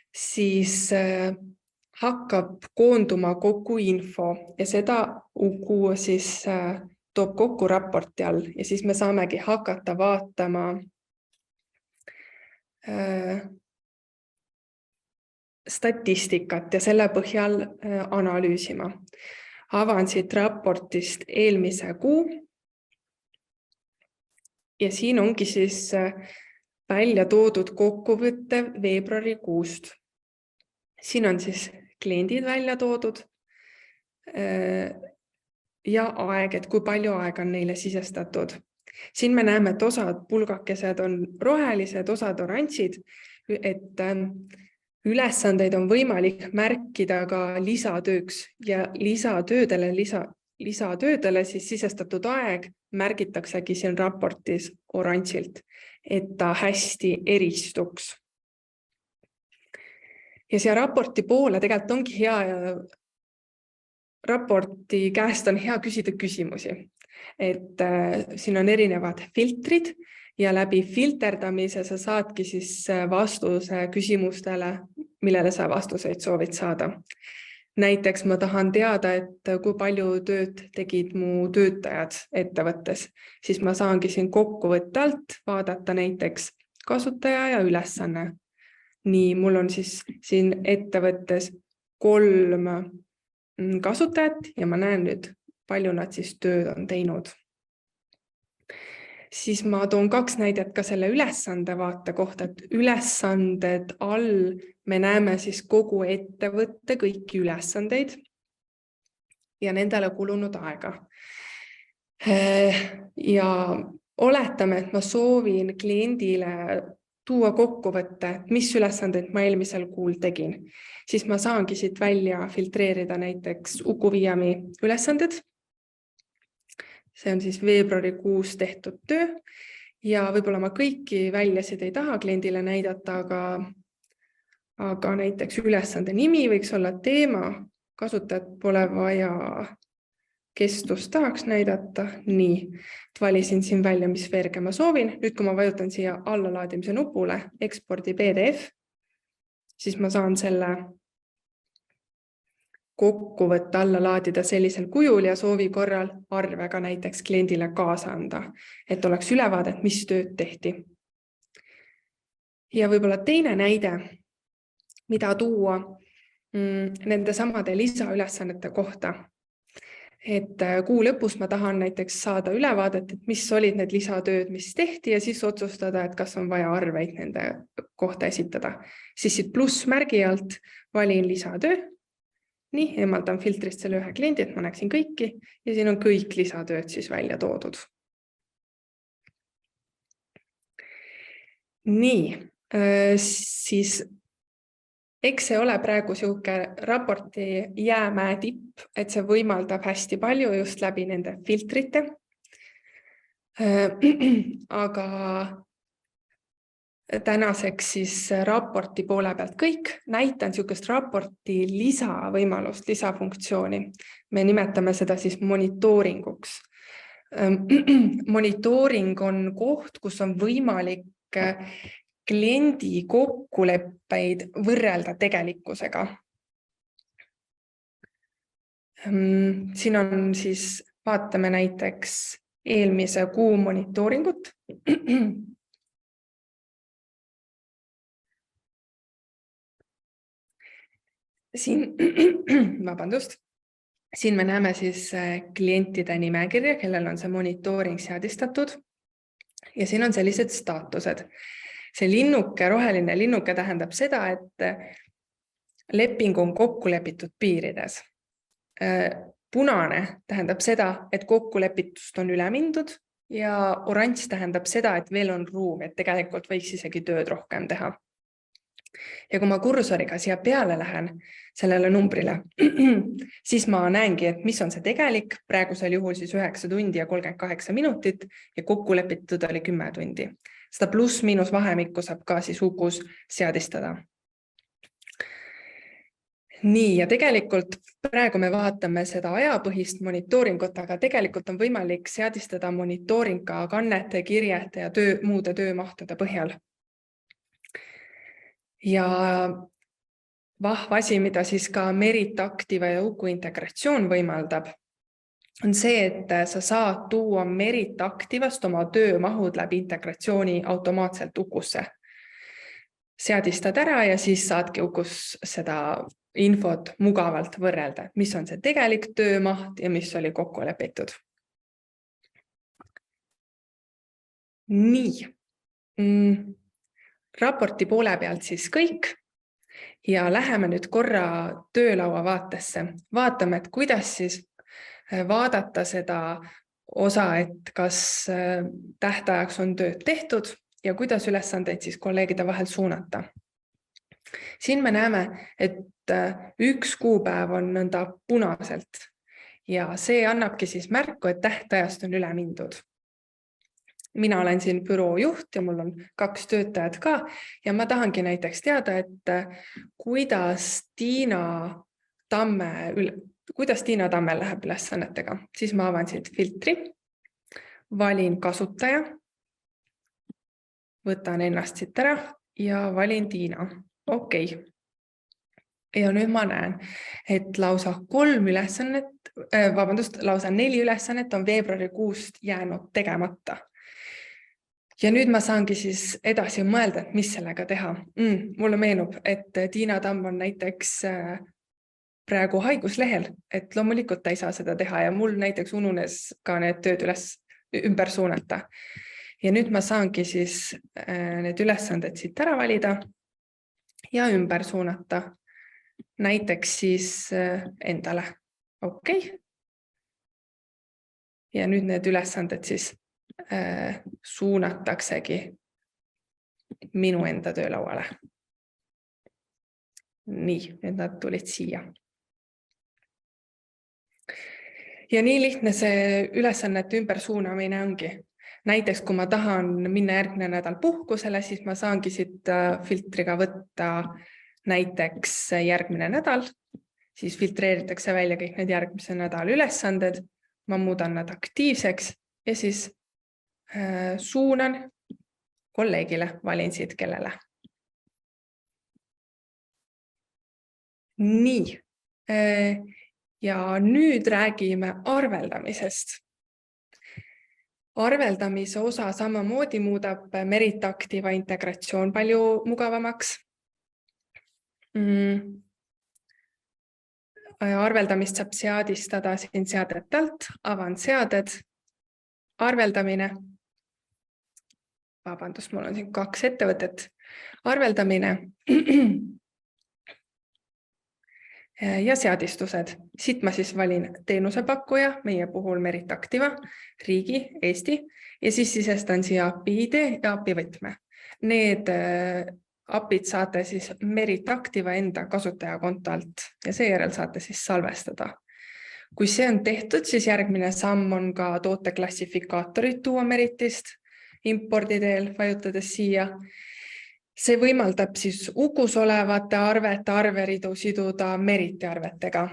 siis hakkab koonduma kogu info ja seda Uku siis toob kokku raporti all ja siis me saamegi hakata vaatama statistikat ja selle põhjal analüüsima. Avan siit raportist eelmise kuu. Ja siin ongi siis välja toodud kokkuvõte veebruarikuust. Siin on siis kliendid välja toodud ja aeg, et kui palju aega on neile sisestatud. Siin me näeme, et osad pulgakesed on rohelised, osad oranžid, et ülesandeid on võimalik märkida ka lisatööks ja lisatöödele siis sisestatud aeg märgitaksegi siin raportis oranžilt, et ta hästi eristuks. Ja siia raporti poole tegelikult ongi hea ja raporti käest on hea küsida küsimusi, et siin on erinevad filtrid ja läbi filterdamise sa saadki siis vastuse küsimustele, millele sa vastuseid soovid saada. Näiteks ma tahan teada, et kui palju tööd tegid mu töötajad ettevõttes, siis ma saangi siin kokkuvõtte alt vaadata näiteks kasutaja ja ülesanne. Nii, mul on siis siin ettevõttes 3 kasutajat ja ma näen nüüd, palju nad siis tööd on teinud. Siis ma toon 2 näidet ka selle ülesande vaate kohta, et ülesanded all me näeme siis kogu ettevõtte kõiki ülesandeid ja nendele kulunud aega. Ja oletame, et ma soovin kliendile tuua kokkuvõtte, mis ülesandeid ma eelmisel kuul tegin, siis ma saangi siit välja filtreerida näiteks Uku Viiami ülesanded. See on siis veebruarikuus tehtud töö ja võib-olla ma kõiki väljasid ei taha kliendile näidata, aga näiteks ülesande nimi võiks olla teema, kasutajat pole vaja, kestus tahaks näidata. Nii, valisin siin välja, mis verge ma soovin. Nüüd, kui ma vajutan siia allalaadimise nupule, ekspordi PDF, siis ma saan selle kokkuvõtte alla laadida sellisel kujul ja soovi korral arvega näiteks kliendile kaasa anda, et oleks ülevaadet, mis tööd tehti. Ja võib-olla teine näide, mida tuua nende samade lisaülesannete kohta. Et kuu lõpus ma tahan näiteks saada ülevaadet, et mis olid need lisatööd, mis tehti ja siis otsustada, et kas on vaja arveid nende kohta esitada. Siis siit plussmärgi alt valin lisatöö. Nii, eemaldan filtrist selle ühe kliendi, et ma näeksin kõiki ja siin on kõik lisatööd siis välja toodud. Nii, siis eks see ole praegu sihuke raporti jäämäe tipp, et see võimaldab hästi palju just läbi nende filtrite. Aga tänaseks siis raporti poole pealt kõik. Näitan sihukest raporti lisavõimalust, lisafunktsiooni. Me nimetame seda siis monitooringuks. Monitooring on koht, kus on võimalik kliendi kokkuleppeid võrrelda tegelikkusega. Siin on siis, vaatame näiteks eelmise kuu monitooringut. Siin me näeme siis klientide nimekirja, kellel on see monitooring seadistatud ja siin on sellised staatused. See linnuke, roheline linnuke tähendab seda, et leping on kokku lepitud piirides. Punane tähendab seda, et kokkulepitust on üle mindud ja oranž tähendab seda, et veel on ruum, et tegelikult võiks isegi tööd rohkem teha. Ja kui ma kursoriga siia peale lähen sellele numbrile, siis ma näengi, et mis on see tegelik, praegusel juhul siis 9 tundi ja 38 minutit ja kokku lepitud oli 10 tundi. Seda pluss-miinus vahemikku saab ka siis Ukus seadistada. Nii, ja tegelikult praegu me vaatame seda ajapõhist monitooringut, aga tegelikult on võimalik seadistada monitooring ka kannete, kirjete ja muude töömahtude põhjal. Ja vahva asi, mida siis ka Merit Activa ja Uku integratsioon võimaldab, on see, et sa saad tuua Merit Activast oma töömahud läbi integratsiooni automaatselt Ukusse. seadistad ära ja siis saadki Ukus seda infot mugavalt võrrelda, mis on see tegelik töömaht ja mis oli kokku lepitud. Nii. Raporti poole pealt siis kõik ja läheme nüüd korra töölaua vaatesse. Vaatame, et kuidas siis vaadata seda osa, et kas tähtajaks on tööd tehtud ja kuidas ülesandeid siis kolleegide vahel suunata. Siin me näeme, et üks kuupäev on nõnda punaselt ja see annabki siis märku, et tähtajast on üle mindud. Mina olen siin büroo juht ja mul on 2 töötajat ka ja ma tahangi näiteks teada, et kuidas Tiina Tammel läheb ülesannetega. Siis ma avan siit filtri, valin kasutaja, võtan ennast siit ära ja valin Tiina. Okei. Ja nüüd ma näen, et lausa 4 ülesannet on veebruarikuust jäänud tegemata. Ja nüüd ma saangi siis edasi mõelda, et mis sellega teha. Mulle meenub, et Tiina Tamm on näiteks praegu haiguslehel, et loomulikult ta ei saa seda teha ja mul näiteks ununes ka need tööd ümber suunata. Ja nüüd ma saangi siis need ülesanded siit ära valida ja ümber suunata. Näiteks siis endale. Okei. Ja nüüd need ülesanded siis suunataksegi minu enda töölauale. Nii, nüüd nad tulid siia. Ja nii lihtne see ülesannete ümbersuunamine ongi. Näiteks, kui ma tahan minna järgmine nädal puhkusele, siis ma saangi siit filtriga võtta näiteks järgmine nädal, siis filtreeritakse välja kõik need järgmise nädala ülesanded, ma muudan nad aktiivseks ja siis suunan kolleegile, valin siit kellele. Nii, ja nüüd räägime arveldamisest. Arveldamise osa samamoodi muudab Merit-Activa integratsioon palju mugavamaks. Arveldamist saab seadistada siin seadetelt, avan seaded, arveldamine. Vabandust, mul on siin 2 ettevõtet. Arveldamine ja seadistused. Siit ma siis valin teenusepakkuja, meie puhul Merit-Activa, riigi, Eesti, ja siis sisestan siia API ID ja API võtme. Need API-d saate siis Merit-Activa enda kasutajakonto alt ja seejärel saate siis salvestada. Kui see on tehtud, siis järgmine samm on ka tooteklassifikaatorid tuua Meritist, impordi teel vajutades siia. See võimaldab siis Ukus olevate arvete arveridu siduda Meriti arvetega.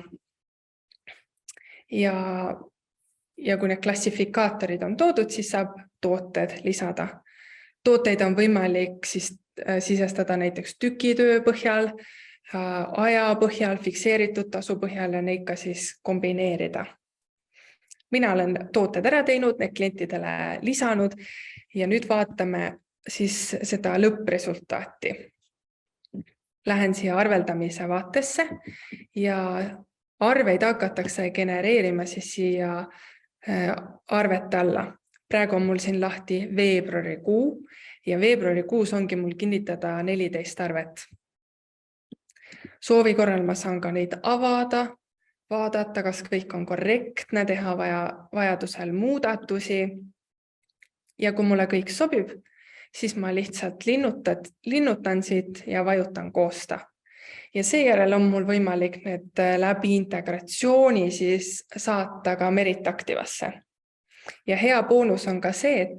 Ja kui need klassifikaatorid on toodud, siis saab tooted lisada. Tooteid on võimalik siis sisestada näiteks tükitöö põhjal, aja põhjal, fikseeritud tasu põhjal ja neid ka siis kombineerida. Mina olen tooted ära teinud, need klientidele lisanud ja nüüd vaatame siis seda lõppresultaati. Lähen siia arveldamise vaatesse ja arveid hakatakse genereerima siis siia arvete alla. Praegu on mul siin lahti veebruarikuu ja veebruarikuus ongi mul kinnitada 14 arvet. Soovi korral ma saan ka neid avada, vaadata, kas kõik on korrektne, teha vajadusel muudatusi. Ja kui mulle kõik sobib, siis ma lihtsalt linnutan siit ja vajutan koosta. Ja seejärel on mul võimalik need läbi integratsiooni siis saata ka Merit-Activasse. Ja hea boonus on ka see, et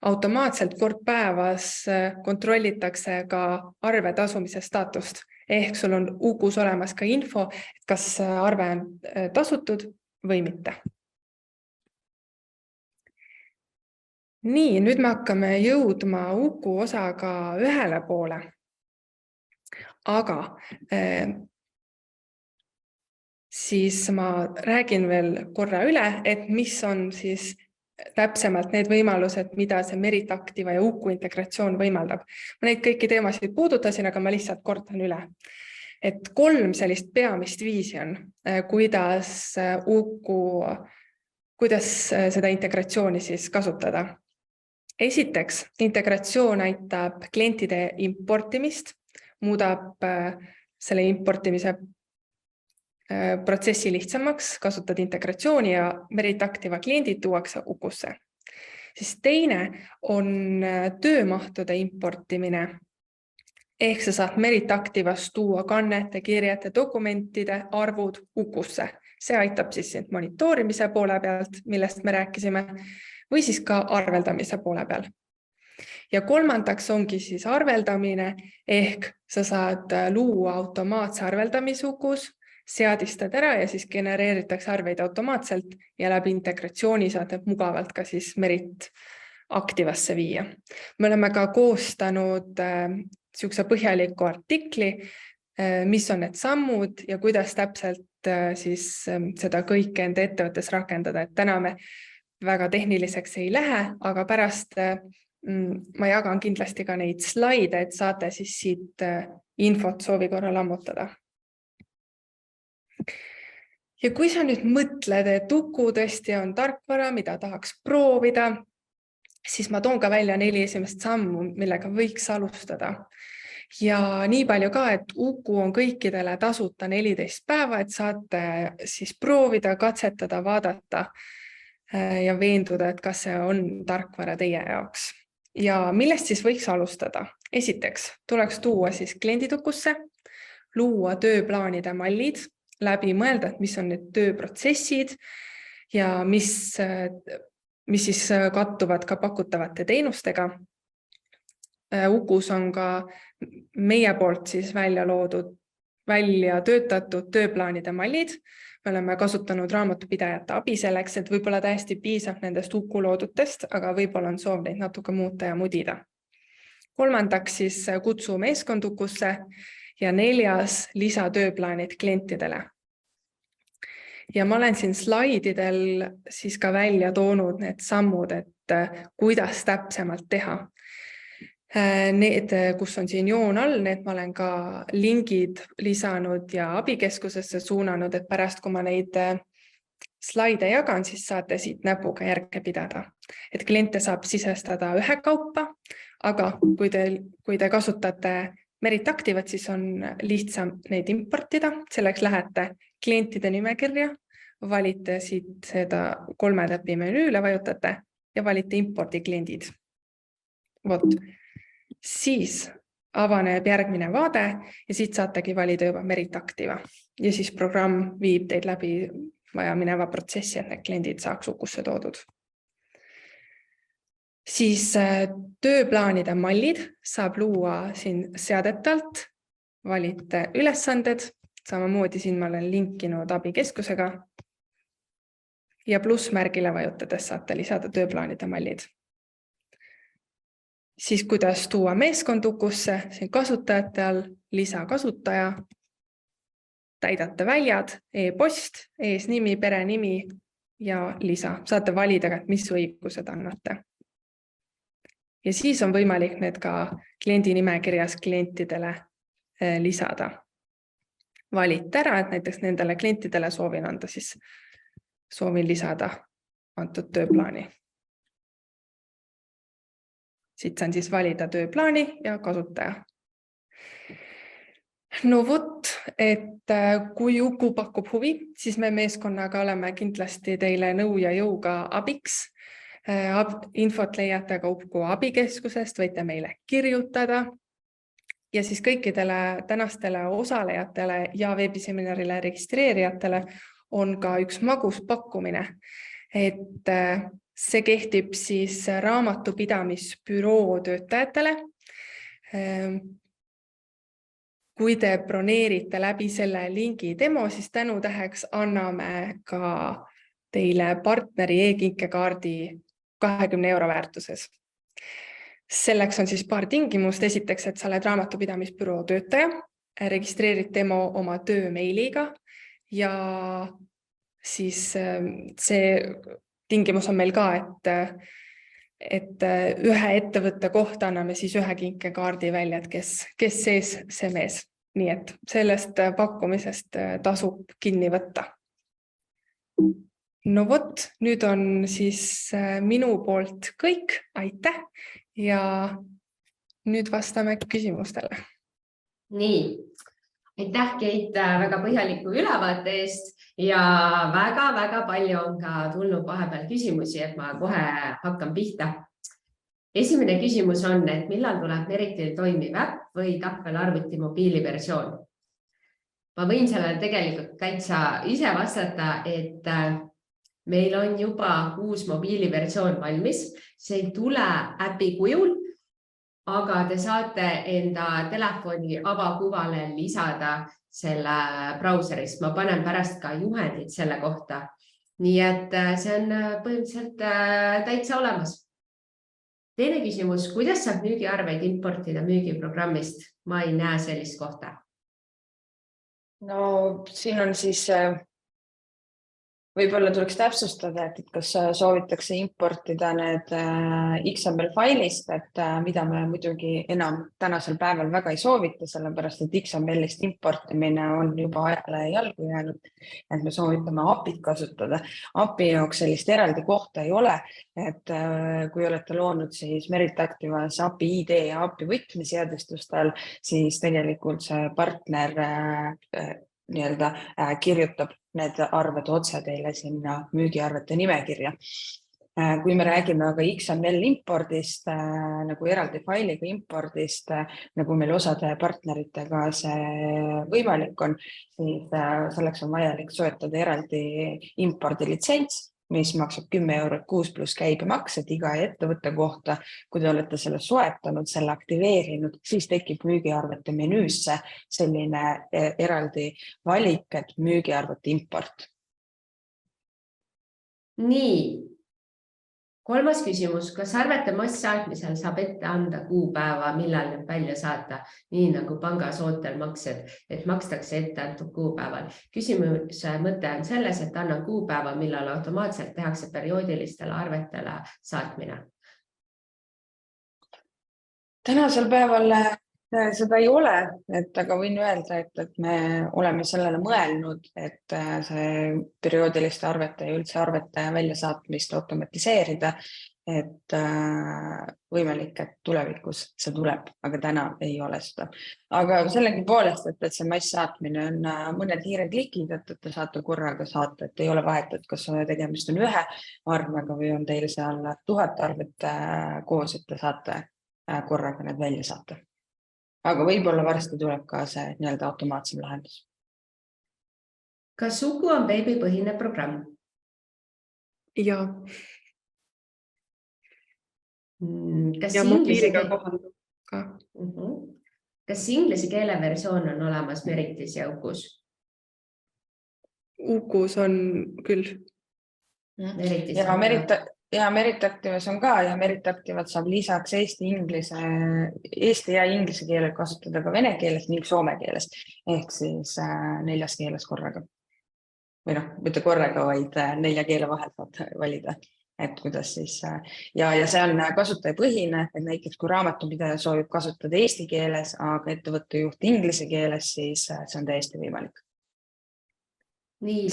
automaatselt kord päevas kontrollitakse ka arve tasumise staatust. Ehk sul on Ukus olemas ka info, et kas arve on tasutud või mitte. Nii, nüüd me hakkame jõudma Uku osaga ühele poole. Aga siis ma räägin veel korra üle, et mis on siis täpsemalt need võimalused, mida see Merit Activa ja Uku integratsioon võimaldab. Ma neid kõiki teemasid puudutasin, aga ma lihtsalt kordan üle. Et 3 sellist peamist viisi on, kuidas seda integratsiooni siis kasutada. Esiteks, integratsioon aitab klientide importimist, muudab selle importimise protsessi lihtsamaks, kasutad integratsiooni ja Merit Activa kliendid tuuakse Ukusse. Siis teine on töömahtude importimine. Ehk sa saad Merit Activast tuua kannete, kirjete, dokumentide arvud Ukusse. See aitab siis monitoorimise poole pealt, millest me rääkisime, või siis ka arveldamise poole peal. Ja kolmandaks ongi siis arveldamine, ehk sa saad luua automaatse arveldamise Ukus, seadistad ära ja siis genereeritakse arveid automaatselt ja läbi integratsiooni saad mugavalt ka siis Merit Activasse viia. Me oleme ka koostanud sihukese põhjaliku artikli, mis on need sammud ja kuidas täpselt siis seda kõike enda ettevõttes rakendada. Et täna me väga tehniliseks ei lähe, aga pärast ma jagan kindlasti ka neid slaide, et saate siis siit infot soovi korral ammutada. Ja kui sa nüüd mõtled, et Uku tõesti on tarkvara, mida tahaks proovida, siis ma toon ka välja 4 esimest sammu, millega võiks alustada. Ja nii palju ka, et Uku on kõikidele tasuta 14 päeva, et saate siis proovida, katsetada, vaadata ja veenduda, et kas see on tarkvara teie jaoks. Ja millest siis võiks alustada? Esiteks tuleks tuua siis kliendid Ukusse, luua tööplaanide mallid, läbi mõelda, et mis on need tööprotsessid ja mis siis kattuvad ka pakutavate teenustega. Ukus on ka meie poolt siis välja töötatud tööplaanide mallid. Me oleme kasutanud raamatupidajate abi selleks, et võib-olla täiesti piisab nendest Uku loodutest, aga võib-olla on soov neid natuke muuta ja mudida. Kolmandaks siis kutsu meeskond Ukusse ja 4. lisatööplaanid klientidele. Ja ma olen siin slaididel siis ka välja toonud need sammud, et kuidas täpsemalt teha. Need, kus on siin joon all, need ma olen ka lingid lisanud ja abikeskusesse suunanud, et pärast, kui ma neid slaide jagan, siis saate siit näpuga järge pidada. Et kliente saab sisestada ühe kaupa, aga kui te kasutate Merit Activat, siis on lihtsam neid importida. Selleks lähete klientide nimekirja, valite siit seda 3 täpi menüüle, vajutate ja valite impordi kliendid. Siis avaneb järgmine vaade ja siit saategi valida juba Merit Activa. Ja siis programm viib teid läbi vaja mineva protsessi, et need kliendid saaks Ukusse toodud. Siis tööplaanide mallid saab luua siin seadetalt, valite ülesanded, samamoodi siin ma olen linkinud abikeskusega ja plussmärgile vajutades saate lisada tööplaanide mallid. Siis kuidas tuua meeskond Ukusse, siin kasutajate all, lisakasutaja, täidate väljad, e-post, eesnimi, perenimi ja lisa. Saate valida, mis õigused annate. Ja siis on võimalik need ka kliendi nimekirjas klientidele lisada. Valite ära, et näiteks nendele klientidele soovin lisada antud tööplaani. Siit saan siis valida tööplaani ja kasutaja. No vot, et kui Uku pakub huvi, siis me meeskonnaga oleme kindlasti teile nõu ja jõuga abiks. Infot leiate ka Uku abikeskusest, võite meile kirjutada ja siis kõikidele tänastele osalejatele ja veebiseminarile registreerijatele on ka üks magus pakkumine, et see kehtib siis raamatupidamisbüroo töötajatele. Kui te broneerite läbi selle lingi demo, siis tänutäheks anname ka teile partneri e-kinkekaardi 20 € väärtuses. Selleks on siis paar tingimust. Esiteks, et sa oled raamatupidamisbüroo töötaja, registreerid demo oma töömeiliga ja siis see tingimus on meil ka, et ühe ettevõtte kohta anname siis ühe kinkekaardi välja, et kes sees see mees. Nii et sellest pakkumisest tasub kinni võtta. No vot, nüüd on siis minu poolt kõik. Aitäh ja nüüd vastame küsimustele. Nii, aitäh Keit väga põhjaliku ülevaate eest ja väga-väga palju on ka tulnud vahepeal küsimusi, et ma kohe hakkan pihta. Esimene küsimus on, et millal tuleb Meritil toimiv äpp või tahvelarvuti mobiiliversioon? Ma võin sellele tegelikult täitsa ise vastata, et meil on juba uus mobiiliversioon valmis. See ei tule äpi kujul, aga te saate enda telefoni avakuvale lisada selle brauserist. Ma panen pärast ka juhendid selle kohta. Nii et see on põhimõtteliselt täitsa olemas. Teine küsimus, kuidas saab müügiarveid importida müügiprogrammist? Ma ei näe sellist kohta. No siin on siis võib-olla tuleks täpsustada, et kas soovitakse importida need XML failist, et mida me muidugi enam tänasel päeval väga ei soovita, sellepärast et XML-ist importimine on juba ajale jalgu jäänud, et me soovitame API-t kasutada. API jaoks sellist eraldi kohta ei ole, et kui olete loonud siis Merit Activas API ID ja API võtmeseadistustel, siis tegelikult see partner kirjutab need arved otse teile sinna müügiarvete nimekirja. Kui me räägime aga XML impordist, nagu eraldi failiga impordist, nagu meil osade partneritega see võimalik on, siis selleks on vajalik soetada eraldi impordilitsents, mis maksab 10 € kuus pluss käibemaks, et iga ettevõtte kohta, kui te olete selle soetanud, selle aktiveerinud, siis tekib müügiarvete menüüsse selline eraldi valik, et müügiarvete import. Nii. Kolmas küsimus, kas arvete masssaatmisel saab ette anda kuupäeva, millal need välja saata, nii nagu pangas ootel maksed, et makstakse ette antud kuupäeval? Küsimuse mõte on selles, et annan kuupäeva, millal automaatselt tehakse perioodilistele arvetele saatmine. Tänasel päeval seda ei ole, aga võin öelda, et me oleme sellele mõelnud, et see perioodiliste arvete ja üldse arvete väljasaatmist automatiseerida, et võimalik, et tulevikus see tuleb, aga täna ei ole seda. Aga sellegi poolest, et see masssaatmine on mõned hiired klikid, et te saate korraga saata, et ei ole vahet, et kas tegemist on ühe arvega või on teil seal 1000 arvet koos, et te saate korraga need välja saata. Aga võib-olla varsti tuleb ka see automaatsem lahendus. Kas Uku on veebipõhine programm? Ja. Kas ja mobiiliga kohandub ka. Kas inglise keele versioon on olemas Meritis ja Ukus? Ukus on küll. Ja Merit Activas on ka ja Merit Activat saab lisaks eesti ja inglise keele kasutada ka vene keeles ning soome keeles ehk siis 4 keeles korraga. Või mitte korraga, vaid 4 keele vahel saad valida, et kuidas siis. Ja see on kasutajapõhine, et näiteks kui raamatupidaja soovib kasutada eesti keeles, aga ettevõttejuht inglise keeles, siis see on täiesti võimalik. Nii,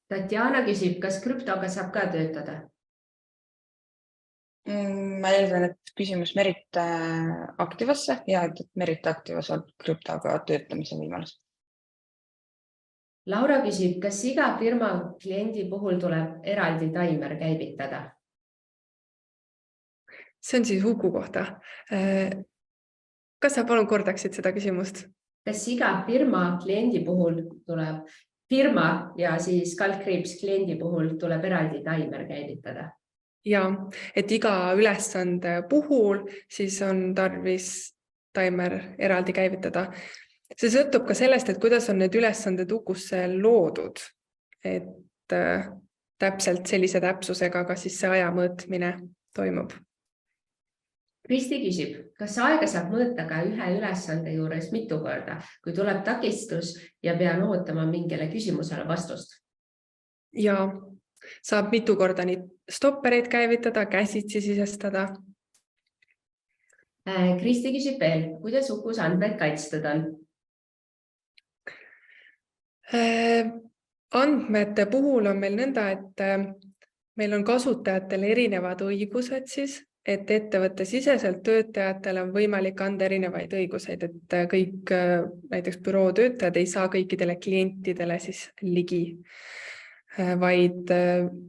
Tatjana küsib, kas krüptoga saab ka töötada? Ma eeldan, et küsimus Merit Activasse ja et Merit Activas on krüptoga töötamise võimalus. Laura küsib, kas iga firma kliendi puhul tuleb eraldi taimer käivitada? See on siis Uku kohta. Kas sa palun kordaksid seda küsimust? Kas iga firma kliendi puhul tuleb firma ja siis kaldkriips kliendi puhul tuleb eraldi taimer käivitada? Ja, et iga ülesande puhul siis on tarvis taimer eraldi käivitada. See sõltub ka sellest, et kuidas on need ülesanded Ukusse loodud, et täpselt sellise täpsusega ka siis see aja mõõtmine toimub. Kristi küsib, kas aega saab mõõta ka ühe ülesande juures mitu korda, kui tuleb takistus ja pean ootama mingile küsimusele vastust? Ja Saab mitu korda nii stoppereid käivitada, käsitsi sisestada. Kristi küsib veel, kuidas Ukus andmeid kaitstud on? Andmete puhul on meil nõnda, et meil on kasutajatel erinevad õigused siis, et ettevõtte siseselt töötajatel on võimalik anda erinevaid õiguseid, et kõik näiteks büroo töötajad ei saa kõikidele klientidele siis ligi, vaid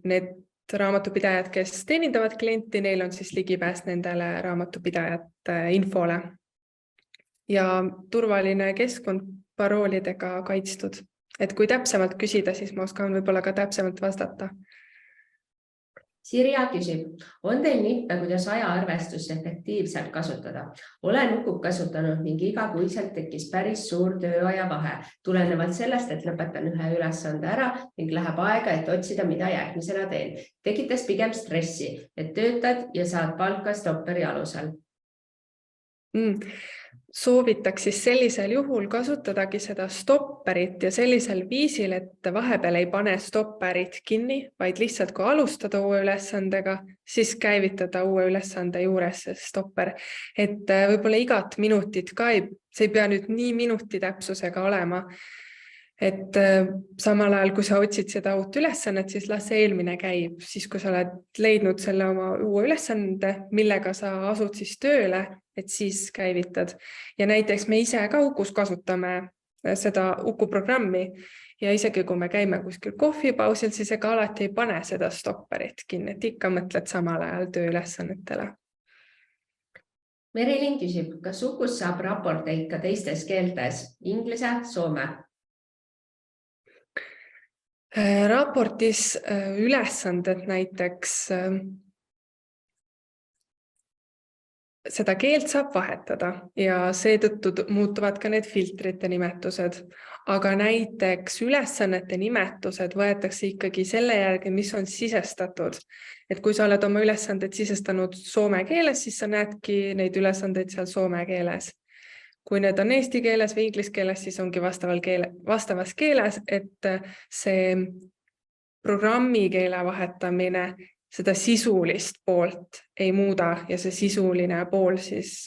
need raamatupidajad, kes teenindavad klienti, neil on siis ligipääs nendele raamatupidajate infole. Ja turvaline keskkond paroolidega kaitstud. Et kui täpsemalt küsida, siis ma oskan võib-olla ka täpsemalt vastata. Sirja küsib, on teil nippe, kuidas ajaarvestust efektiivselt kasutada? Olen Ukut kasutanud ning igakuiselt tekkis päris suur tööaja vahe, tulenevalt sellest, et lõpetan ühe ülesande ära ning läheb aega, et otsida, mida järgmisena teen. Tekitas pigem stressi, et töötad ja saad palka stopperi alusel. Soovitaks siis sellisel juhul kasutadagi seda stopperit ja sellisel viisil, et vahepeal ei pane stopperit kinni, vaid lihtsalt kui alustada uue ülesandega, siis käivitada uue ülesande juures see stopper. Et võib-olla igat minutit ka see ei pea nüüd nii minuti täpsusega olema. Et samal ajal, kui sa otsid seda uut ülesannet, siis las see eelmine käib. Siis kui sa oled leidnud selle oma uue ülesande, millega sa asud siis tööle, et siis käivitad. Ja näiteks me ise ka Ukus kasutame seda Uku programmi ja isegi kui me käime kuskil kohvipausil, siis ega alati ei pane seda stopperit kinni, et ikka mõtled samal ajal tööülesannetele. Merilin küsib, kas Ukus saab raporteid ka teistes keeltes, inglise, soome? Raportis ülesanded näiteks seda keelt saab vahetada ja seetõttu muutuvad ka need filtrite nimetused, aga näiteks ülesannete nimetused võetakse ikkagi selle järgi, mis on sisestatud. Et kui sa oled oma ülesanded sisestanud soome keeles, siis sa näedki neid ülesandeid seal soome keeles. Kui need on eesti keeles või inglis keeles, siis ongi vastavas keeles, et see programmi keele vahetamine seda sisulist poolt ei muuda ja see sisuline pool siis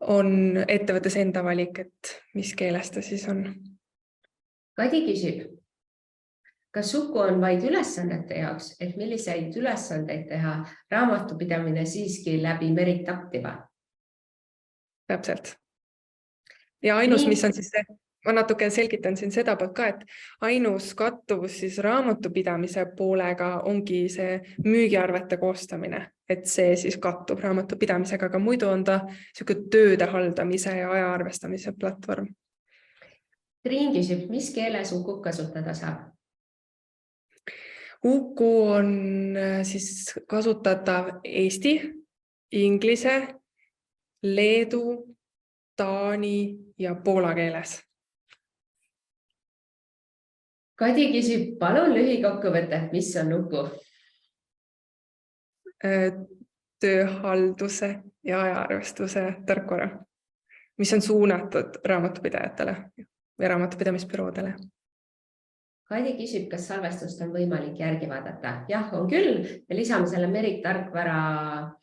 on ettevõttes enda valik, et mis keeles ta siis on. Kadi küsib, kas Uku on vaid ülesannete jaoks, et milliseid ülesandeid teha raamatupidamine siiski läbi Merit aktiva? Täpselt. Ja ainus, mis on siis see, ma natuke selgitan siin seda poolt ka, et ainus kattuvus siis raamatupidamise poolega ongi see müügiarvete koostamine, et see siis kattub raamatupidamisega, aga muidu on ta selline tööde haldamise ja aja arvestamise platvorm. Triin küsib, mis keeles Uku kasutada saab? Uku on siis kasutatav eesti, inglise, leedu, taani ja poola keeles. Kadi küsib, palun lühikokkuvõte, mis on Uku? Tööhalduse ja ajaarvestuse tarkvara, mis on suunatud raamatupidajatele või raamatupidamisbüroodele. Kadi küsib, kas salvestust on võimalik järgi vaadata. Jah, on küll. Me lisame selle Merit tarkvara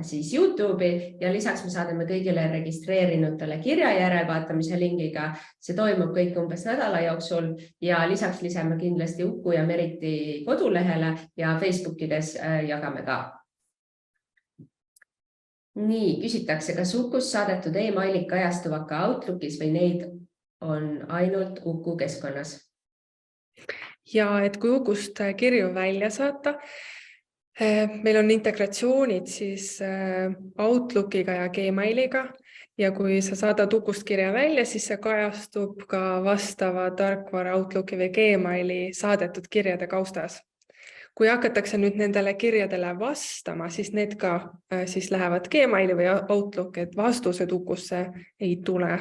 siis YouTube'i ja lisaks me saadame kõigile registreerinutele kirja järelvaatamise lingiga. See toimub kõik umbes nädala jooksul ja lisaks lisame kindlasti Uku ja Meriti kodulehele ja Facebookides jagame ka. Nii, küsitakse, kas Ukus saadetud e-mailid kajastuvad ka Outlookis või neid on ainult Uku keskkonnas? Ja et kui Ukust kirju välja saata, meil on integratsioonid siis Outlookiga ja Gmailiga ja kui sa saadad Ukust kirja välja, siis see kajastub ka vastava tarkvara Outlooki või Gmaili saadetud kirjade kaustas. Kui hakatakse nüüd nendele kirjadele vastama, siis need ka siis lähevad Gmaili või Outlooki, et vastused Ukusse ei tule.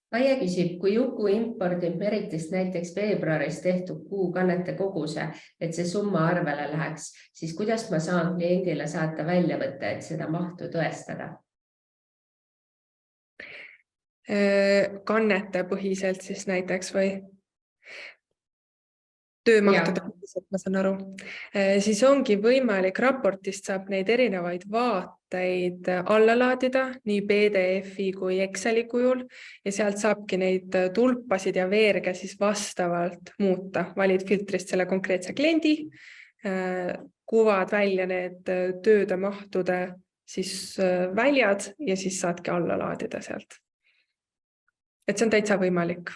Kaie küsib, kui Uku impordib Meritist näiteks veebruaris tehtud kuukannete koguse, et see summa arvele läheks, siis kuidas ma saan kliendile saata väljavõtte, et seda mahtu tõestada? Kannete põhiselt siis näiteks või? töömahtude, ma saan aru, siis ongi võimalik, raportist saab neid erinevaid vaateid alla laadida nii PDF-i kui Exceli kujul ja sealt saabki neid tulpasid ja veerge siis vastavalt muuta. Valid filtrist selle konkreetse kliendi, kuvad välja need tööde mahtude siis väljad ja siis saadki alla laadida sealt. Et see on täitsa võimalik.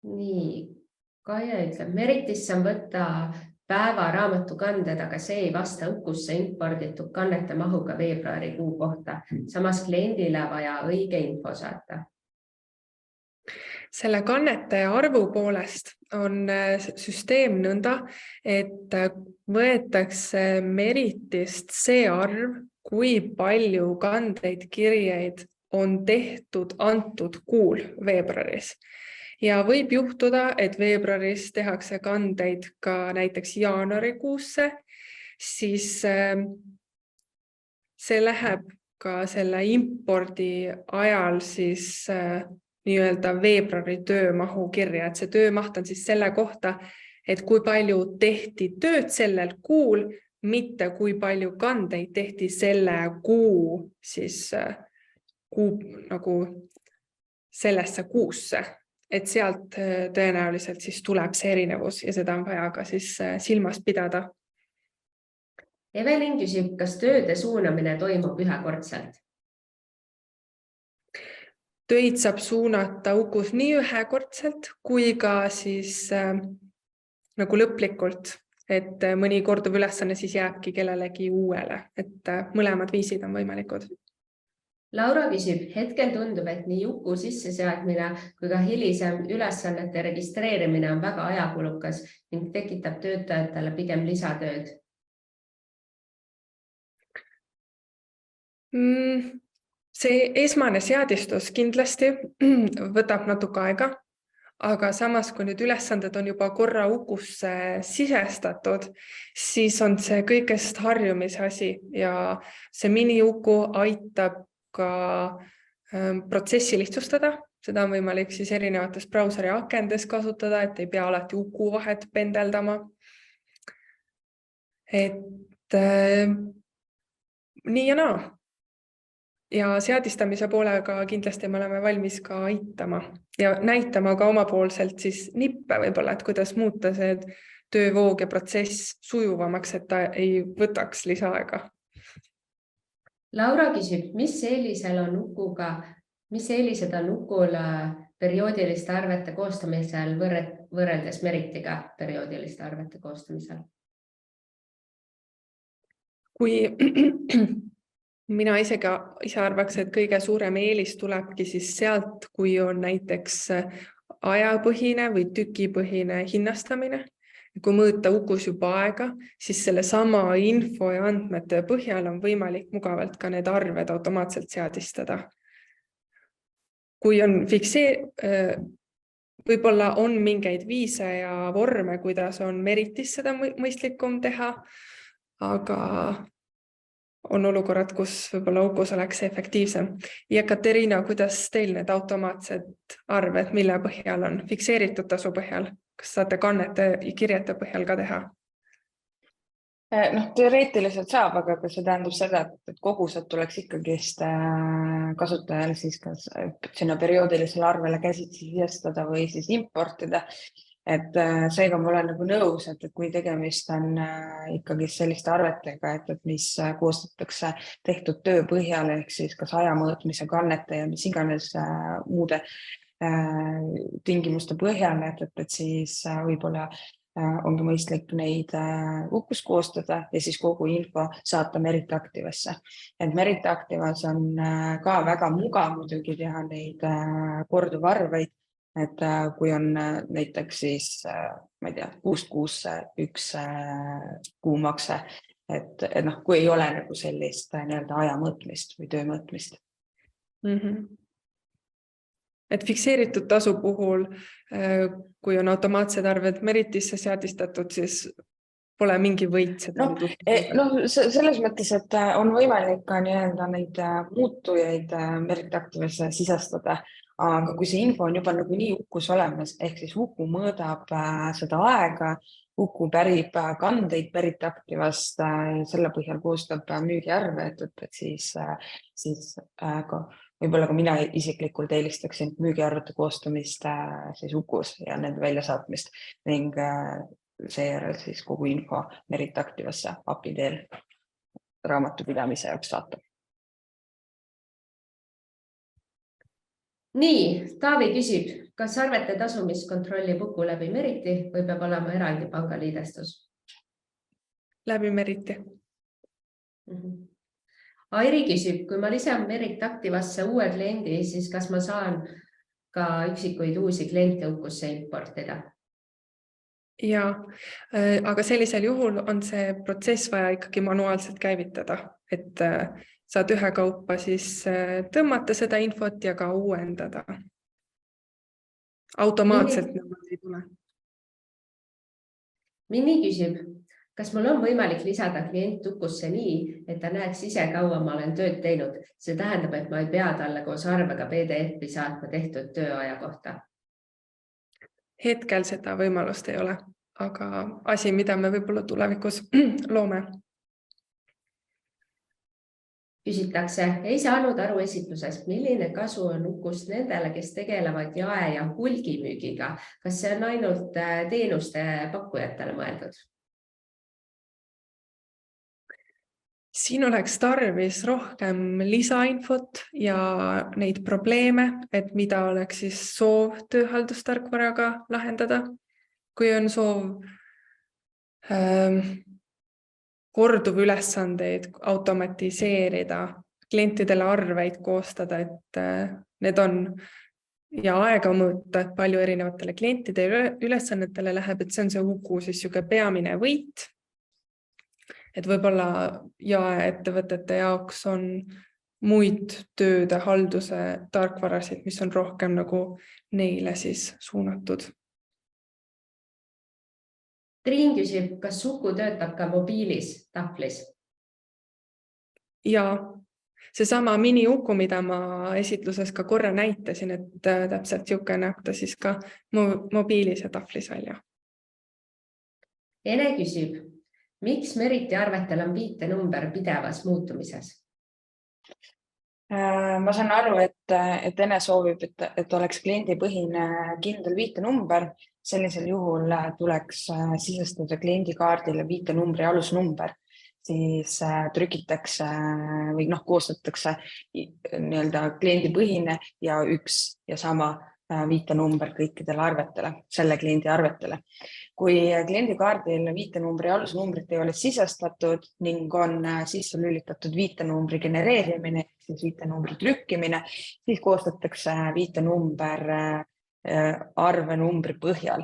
Nii, Kaia ütleb, Meritis saan võtta päevaraamatu kanded, aga see ei vasta Ukusse imporditud kannete mahuga veebruarikuu kohta. Samas kliendile vaja õige info saata. Selle kannete arvu poolest on süsteem nõnda, et võetakse Meritist see arv, kui palju kandeid, kirjeid on tehtud antud kuul veebruaris. Ja võib juhtuda, et veebruaris tehakse kandeid ka näiteks jaanuarikuusse, siis see läheb ka selle impordi ajal siis nii-öelda veebruari töömahu kirja, et see töömaht on siis selle kohta, et kui palju tehti tööd sellel kuul, mitte kui palju kandeid tehti selle kuu siis nagu sellesse kuusse, et sealt tõenäoliselt siis tuleb see erinevus ja seda on vaja ka siis silmas pidada. Evelin küsib, kas tööde suunamine toimub ühekordselt? Töid saab suunata Ukus nii ühekordselt kui ka siis nagu lõplikult, et mõni korduv ülesanne siis jääbki kellelegi uuele, et mõlemad viisid on võimalikud. Laura küsib, hetkel tundub, et nii Uku sisseseadmine kui ka hilisem ülesannete registreerimine on väga ajakulukas ning tekitab töötajatele pigem lisatööd. See esmane seadistus kindlasti võtab natuke aega, aga samas, kui nüüd ülesanded on juba korra Ukusse sisestatud, siis on see kõigest harjumise asi ja see mini-Uku aitab ka protsessi lihtsustada. Seda on võimalik siis erinevates brauseri akendes kasutada, et ei pea alati Uku vahet pendeldama. Et nii ja naa. Ja seadistamise poolega kindlasti me oleme valmis ka aitama ja näitama ka omapoolselt siis nippe võib-olla, et kuidas muuta see töövoog ja protsess sujuvamaks, et ta ei võtaks lisaaega. Laura küsib, mis eelised on Ukul perioodiliste arvete koostamisel võrreldes Meritiga perioodiliste arvete koostamisel? Kui mina ise arvaks, et kõige suurem eelis tulebki siis sealt, kui on näiteks ajapõhine või tükipõhine hinnastamine. Kui mõõta Ukus juba aega, siis selle sama info ja andmete põhjal on võimalik mugavalt ka need arved automaatselt seadistada. Kui on võib-olla on mingeid viise ja vorme, kuidas on Meritis seda mõistlikum teha, aga on olukorrad, kus võib-olla Ukus oleks efektiivsem. Ja Katerina, kuidas teil need automaatsed arved, mille põhjal on fikseeritud tasu põhjal? Kas saate kannete ja kirjete põhjal ka teha? Teoreetiliselt saab, aga see tähendab seda, et kogused tuleks ikkagi kasutajal siis kas sinna perioodilisele arvele käsitsi sisestada või siis importida. Et seega ma olen nagu nõus, et kui tegemist on ikkagi selliste arvetega, et mis koostatakse tehtud töö põhjal ehk siis kas ajamõõtmise kannete ja mis iganes muude tingimuste põhjal, et siis võib-olla ongi mõistlik neid Ukus koostada ja siis kogu info saata Merit Activesse. Et Merit Activas on ka väga mugav muidugi teha neid korduvarveid, et kui on näiteks siis, ma ei tea, kuusse üks kuumakse, et kui ei ole nagu sellist nii-öelda ajamõõtmist või töömõõtmist. Et fikseeritud tasu puhul, kui on automaatsed arved Meritisse seadistatud, siis pole mingi võit seda. Selles mõttes, et on võimalik ka nii-öelda neid muutujaid Merit Activesse sisestada, aga kui see info on juba nagunii Ukus olemas, ehk siis Uku mõõdab seda aega, Uku pärib kandeid päritaktivast, selle põhjal koostab müügiarve, et siis võib-olla ka mina isiklikult eelistaksin müügiarvete koostamist siis Ukus ja nende väljasaatmist ning seejärel siis kogu info Meritaktivasse API teel raamatupidamise jaoks saata. Nii, Taavi küsib, kas arvete tasumist kontrollib Uku läbi Meriti või peab olema eraldi pangaliidestus? Läbi Meriti. Airi küsib, kui ma lisan Meritaktivasse uue kliendi, siis kas ma saan ka üksikuid uusi kliente Ukusse importida? Ja, aga sellisel juhul on see protsess vaja ikkagi manuaalselt käivitada, et saad ühekaupa siis tõmmata seda infot ja ka uuendada. Automaatselt ei tule. Mini küsib, kas mul on võimalik lisada klient Ukusse nii, et ta näeks ise kaua ma olen tööd teinud? See tähendab, et ma ei pea talle koos arvega PDF-i saatma tehtud tööaja kohta. Hetkel seda võimalust ei ole, aga asi, mida me võib-olla tulevikus loome. Küsitakse, ei saanud aru esitlusest, milline kasu on Ukust nendele, kes tegelevad jae- ja hulgimüügiga. Kas see on ainult teenuste pakkujatele mõeldud? Siin oleks tarvis rohkem lisainfot ja neid probleeme, et mida oleks siis soov tööhaldustarkvaraga lahendada. Kui on soov korduv ülesandeid automatiseerida, klientidele arveid koostada, et need on ja aega mõõta, et palju erinevatele klientide ülesannetele läheb, et see on see Uku siis peamine võit. Et võib-olla jaeettevõtete jaoks on muid tööde halduse tarkvarasid, mis on rohkem nagu neile siis suunatud. Triin küsib, kas Uku töötab ka mobiilis tahvlis? Ja see sama mini Uku, mida ma esitluses ka korra näitasin, et täpselt siuke näeb ta siis ka mobiilis ja tahvlis välja. Ene küsib, miks Meriti arvetel on viitenumber pidevas muutumises? Ma saan aru, et Ene soovib, et oleks kliendipõhine kindel viitenumber. Sellisel juhul tuleks sisestada kliendikaardile viitenumbri alusnumber, siis trükitakse või koostatakse kliendipõhine ja üks ja sama viitenumber kõikidele arvetele, selle kliendi arvetele. Kui kliendikaardil viitenumbri alusnumbrit ei ole sisestatud ning on sisse lülitatud viitenumbri genereerimine, siis viitenumbri trükkimine, siis koostatakse viitenumber arvenumbri põhjal.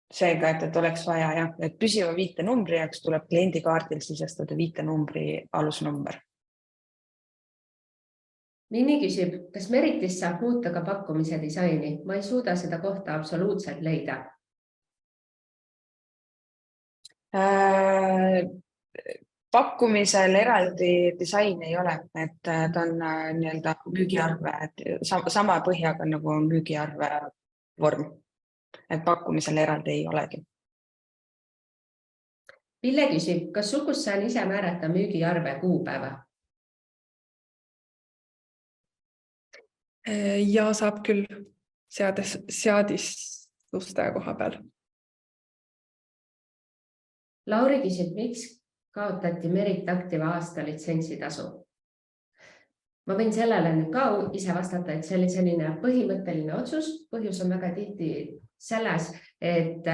Seega, et oleks vaja, et püsiva viitenumbri jaoks tuleb kliendikaardil sisestada viitenumbri alusnumber. Mini küsib, kas Meritis saab muuta ka pakkumise disaini? Ma ei suuda seda kohta absoluutselt leida. Pakkumisel eraldi disaini ei ole, et ta on müügiarve, sama põhjaga nagu on müügiarve vorm, et pakkumisel eraldi ei olegi. Pille küsib, kas Ukus saan ise määrata müügiarve kuupäeva? Ja saab küll seadistuste koha peal. Lauri küsib, miks kaotati Meritaktiva aasta litsentsitasu? Ma võin sellele nüüd ka ise vastata, et see oli selline põhimõtteline otsus. Põhjus on väga tihti selles, et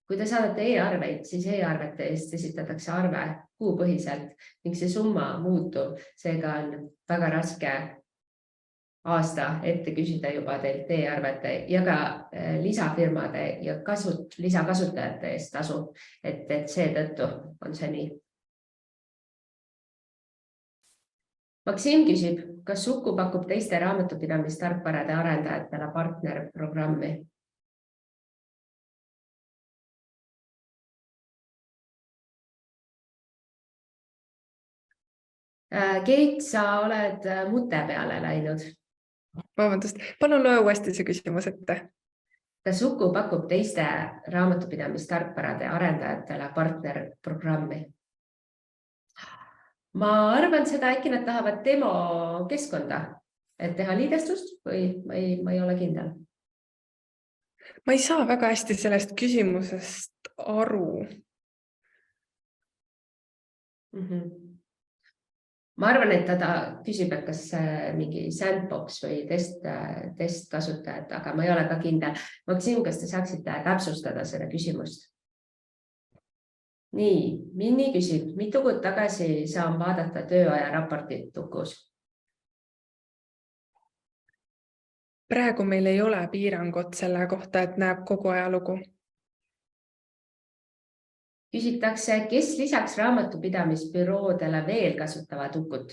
kui te saadate e-arveid, siis e-arvete eest esitatakse arve kuupõhiselt ning see summa muutub. Seega on väga raske aasta ette küsida juba teilt e-arvete ja ka lisafirmade ja lisakasutajate eest tasu, et seetõttu on see nii. Maksim küsib, kas Uku pakub teiste raamatupidamistarkvarade arendajatele partnerprogrammi? Keit, sa oled mute peale läinud. Vabandust, palun loe uuesti see küsimus ette. Kas Uku pakub teiste raamatupidamistarkvarade arendajatele partnerprogrammi? Ma arvan seda, äkki nad tahavad demo keskkonda, et teha liidestust või ma ei ole kindel. Ma ei saa väga hästi sellest küsimusest aru. Ma arvan, et ta küsib, et kas mingi sandbox või test kasutajad, aga ma ei ole ka kindel. Maksim, kas te saaksite täpsustada seda küsimust? Nii, Minni küsib, mitu kuud tagasi saan vaadata tööaja raportit Ukus? Praegu meil ei ole piirangut selle kohta, et näeb kogu ajalugu. Küsitakse, kes lisaks raamatupidamisbüroodele veel kasutavad Ukut?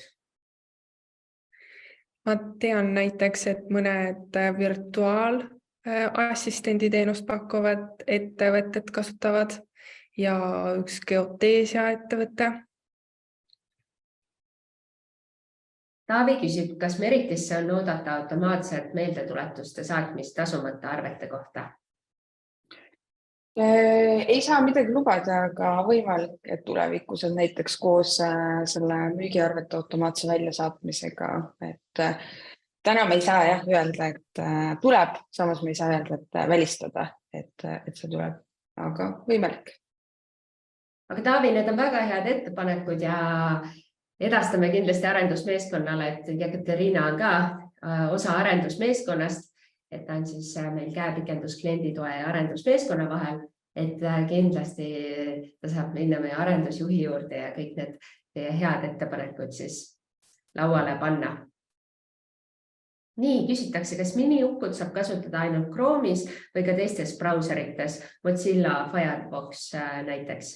Ma tean näiteks, et mõned virtuaalassistendi teenust pakkuvad ettevõtted kasutavad ja üks geoteesia ettevõte. Taavi küsib, kas Meritisse on oodata automaatselt meeldetuletuste saatmist tasumata arvete kohta? Ei saa midagi lubada, aga võimalik, et tulevikus on näiteks koos selle müügiarvete automaatse väljasaatmisega, et täna me ei saa öelda, et tuleb, samas me ei saa öelda, et välistada, et see tuleb, aga võimalik. Aga Taavi, need on väga head ettepanekud ja edastame kindlasti arendusmeeskonnale, et Jekaterina on ka osa arendusmeeskonnast, et ta on siis meil käepikendus klienditoe ja arendusmeeskonna vahel, et kindlasti ta saab minna meie arendusjuhi juurde ja kõik need head ettepanekud siis lauale panna. Nii, küsitakse, kas mini-Ukut saab kasutada ainult Chrome'is või ka teistes brauserites, Mozilla Firefox näiteks?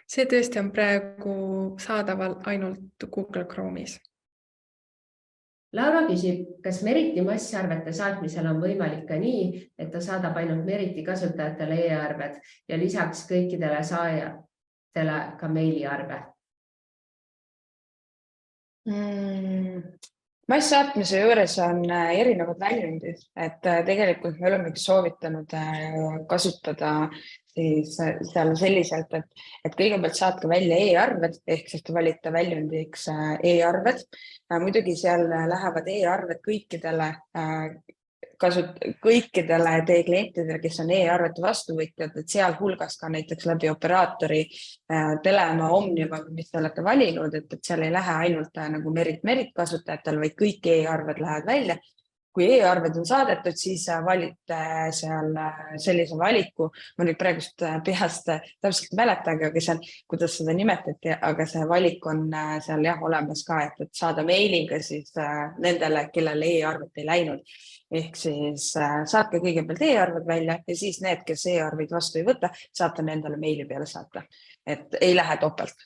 See tõesti on praegu saadaval ainult Google Chrome'is. Laura küsib, kas Meriti massarvete saatmisel on võimalik ka nii, et ta saadab ainult Meriti kasutajatele e-arved ja lisaks kõikidele saajatele ka meiliarve? Masssaatmise juures on erinevad väljundid, et tegelikult me olemegi soovitanud kasutada siis seal selliselt, et kõigepealt saatke välja e-arved, ehk siis te valite väljundiks e-arved. Muidugi seal lähevad e-arved kõikidele teie klientidele, kes on e-arvete vastuvõtjad, et seal hulgas ka näiteks läbi operaatori Telema, Omniva, mis te olete valinud, et seal ei lähe ainult nagu Merit kasutajatel, vaid kõik e-arved lähevad välja. Kui e-arved on saadetud, siis valite seal sellise valiku, ma nüüd praegust peast täpselt mäletage, kuidas seda nimetati, aga see valik on seal olemas ka, et saada meiliga siis nendele, kellele e-arvet ei läinud. Ehk siis saatke kõigepealt e-arved välja ja siis need, kes e-arveid vastu ei võta, saate nendele meili peale saata, et ei lähe topelt.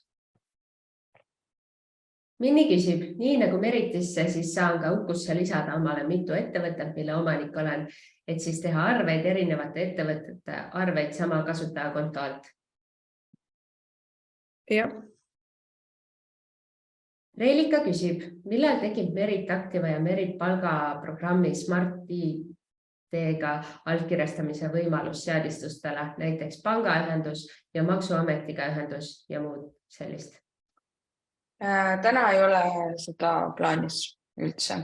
Minni küsib, nii nagu Meritisse, siis saan ka Ukusse lisada omale mitu ettevõtet, mille omanik olen, et siis teha arveid erinevate ettevõtete arveid sama kasutajakonto alt. Jah. Reelika küsib, millal tekib Merit Activa ja Merit palgaprogrammi Smart ID-ga allkirjastamise võimalus seadistustele, näiteks pangaühendus ja maksuametiga ühendus ja muud sellist? Täna ei ole seda plaanis üldse.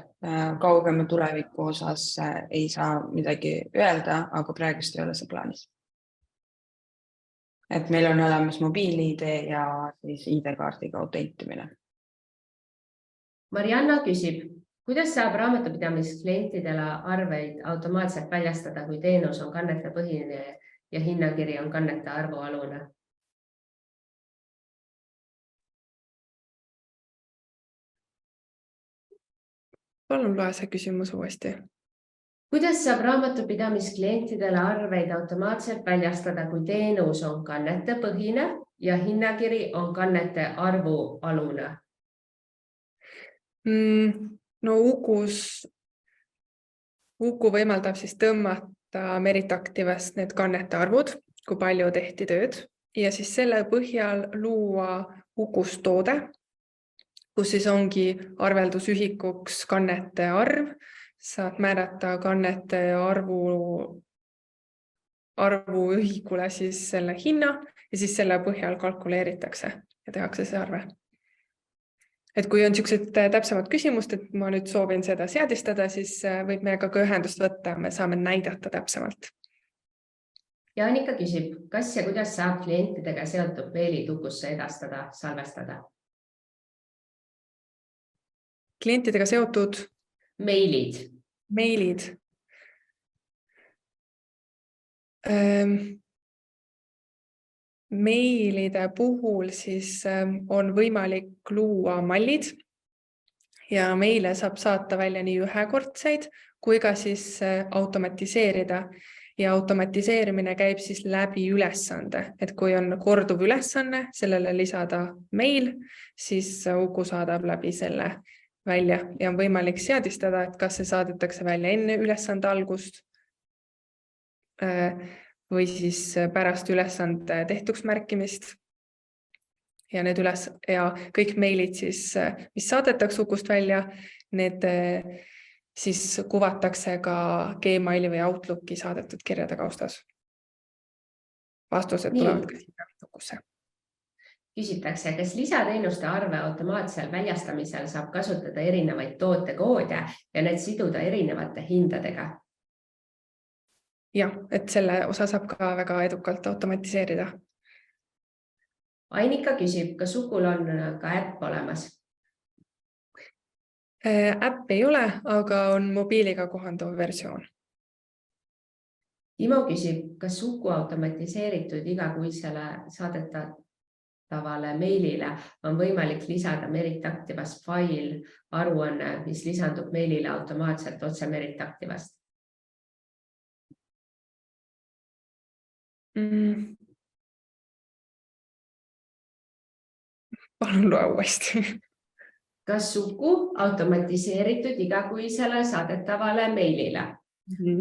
Kaugema tuleviku osas ei saa midagi öelda, aga praegust ei ole see plaanis. Et meil on olemas mobiil-ID ja siis ID-kaardiga autentimine. Marianna küsib, kuidas saab raamatupidamisklientidele arveid automaatselt väljastada, kui teenus on kannete põhine ja hinnakiri on kannete arvu alune? Palun loe see küsimus uuesti. Kuidas saab raamatupidamisklientidele arveid automaatselt väljastada, kui teenus on kannete põhine ja hinnakiri on kannete arvu alune? No Uku võimaldab siis tõmmata Merit Activast need kannete arvud, kui palju tehti tööd ja siis selle põhjal luua Ukus toode, kus siis ongi arveldusühikuks kannete arv, saad määrata kannete arvu ühikule siis selle hinna ja siis selle põhjal kalkuleeritakse ja tehakse see arve. Et kui on niisugused täpsemad küsimust, et ma nüüd soovin seda seadistada, siis võib meiega ka ühendust võtta, me saame näidata täpsemalt. Ja Annika küsib, kas ja kuidas saab klientidega seotud meilid Ukusse edastada, salvestada? Klientidega seotud Meilid. Meilide puhul siis on võimalik luua mallid ja meile saab saata välja nii ühekordseid kui ka siis automatiseerida. Ja automatiseerimine käib siis läbi ülesande, et kui on korduv ülesanne, sellele lisada meil, siis Uku saadab läbi selle välja ja on võimalik seadistada, et kas see saadetakse välja enne ülesande algust või siis pärast ülesande tehtuks märkimist. Ja kõik meilid, siis, mis saadetakse Ukust välja, need siis kuvatakse ka Gmaili või Outlooki saadetud kirjade kaustas. Vastused tulevad ka sinna Ukusse. Küsitakse, kas lisateenuste arve automaatsel väljastamisel saab kasutada erinevaid tootekoode ja need siduda erinevate hindadega? Jah, et selle osa saab ka väga edukalt automatiseerida. Annika küsib, kas Ukul on ka äpp olemas? Äpp ei ole, aga on mobiiliga kohanduv versioon. Timo küsib, kas Uku automatiseeritud igakuisele saadetavale meilile on võimalik lisada Merit Activast fail aruanne, mis lisandub meilile automaatselt otse Merit Activast? Palun loe uuesti. Kas Uku automatiseeritud igakuisele saadetavale meilile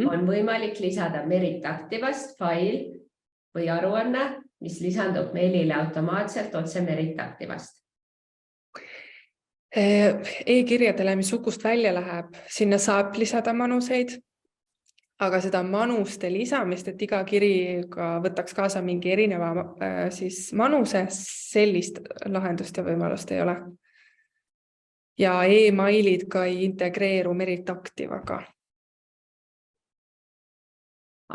on võimalik lisada Merit Activast fail või aruanne, mis lisandub meilile automaatselt otse Merit Activast? E-kirjadele, mis Ukust välja läheb, sinna saab lisada manuseid, aga seda manuste lisamist, et iga kiriga võtaks kaasa mingi erineva siis manuse, sellist lahendust ja võimalust ei ole. Ja e-mailid ka ei integreeru Merit Activaga.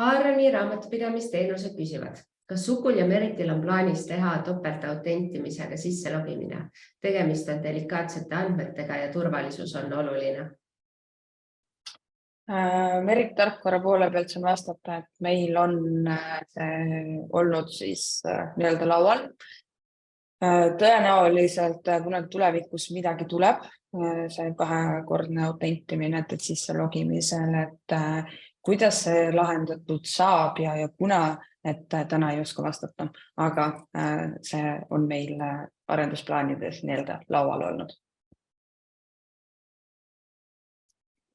Aaroni raamatupidamisteenuse küsivad, kas Ukul ja Meritil on plaanis teha topeltautentimisega sisselogimine? Tegemist on delikaatsete andmetega ja turvalisus on oluline. Merit tarkvara poole pealt saan vastata, et meil on olnud siis nii-öelda laual. Tõenäoliselt kunagi tulevikus midagi tuleb, see kahekordne autentimine, et sisselogimisel, et kuidas see lahendatud saab ja kuna, et täna ei oska vastata, aga see on meil arendusplaanides nii-öelda laual olnud.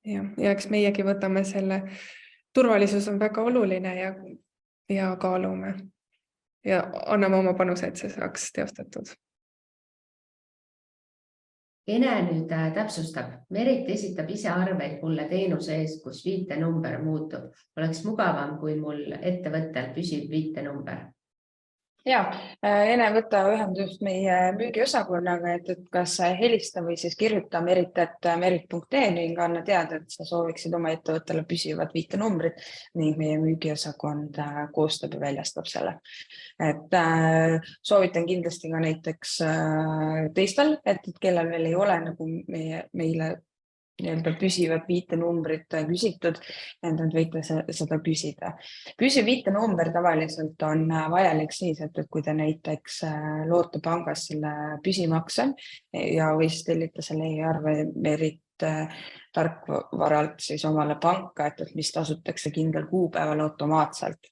Ja eks meiegi võtame selle, turvalisus on väga oluline ja kaalume ja anname oma panuse, et see saaks teostatud. Ene nüüd täpsustab, Merit esitab ise arveid mulle teenuse eest, kus viitenumber muutub. Oleks mugavam, kui mul ettevõttel püsib viitenumber. Ja, Ene võtta ühendust meie müügiosakonnaga, et kas helista või siis kirjuta Merit, et merit.ee ning anna teada, et sa sooviksid oma ettevõttele püsivad viitenumbrid ning meie müügiosakond koostab ja väljastab selle. Et soovitan kindlasti ka näiteks teistel, et kellel veel ei ole nagu meile nii-öelda püsivad viitenumbrid küsitud, et nad võite seda küsida. Püsiv viitenumber tavaliselt on vajalik siis, et kui te näiteks loote pangas selle püsimakse ja või siis tellite selle e-arve Merit tarkvaralt siis omale panka, et mis tasutakse kindlal kuupäeval automaatselt.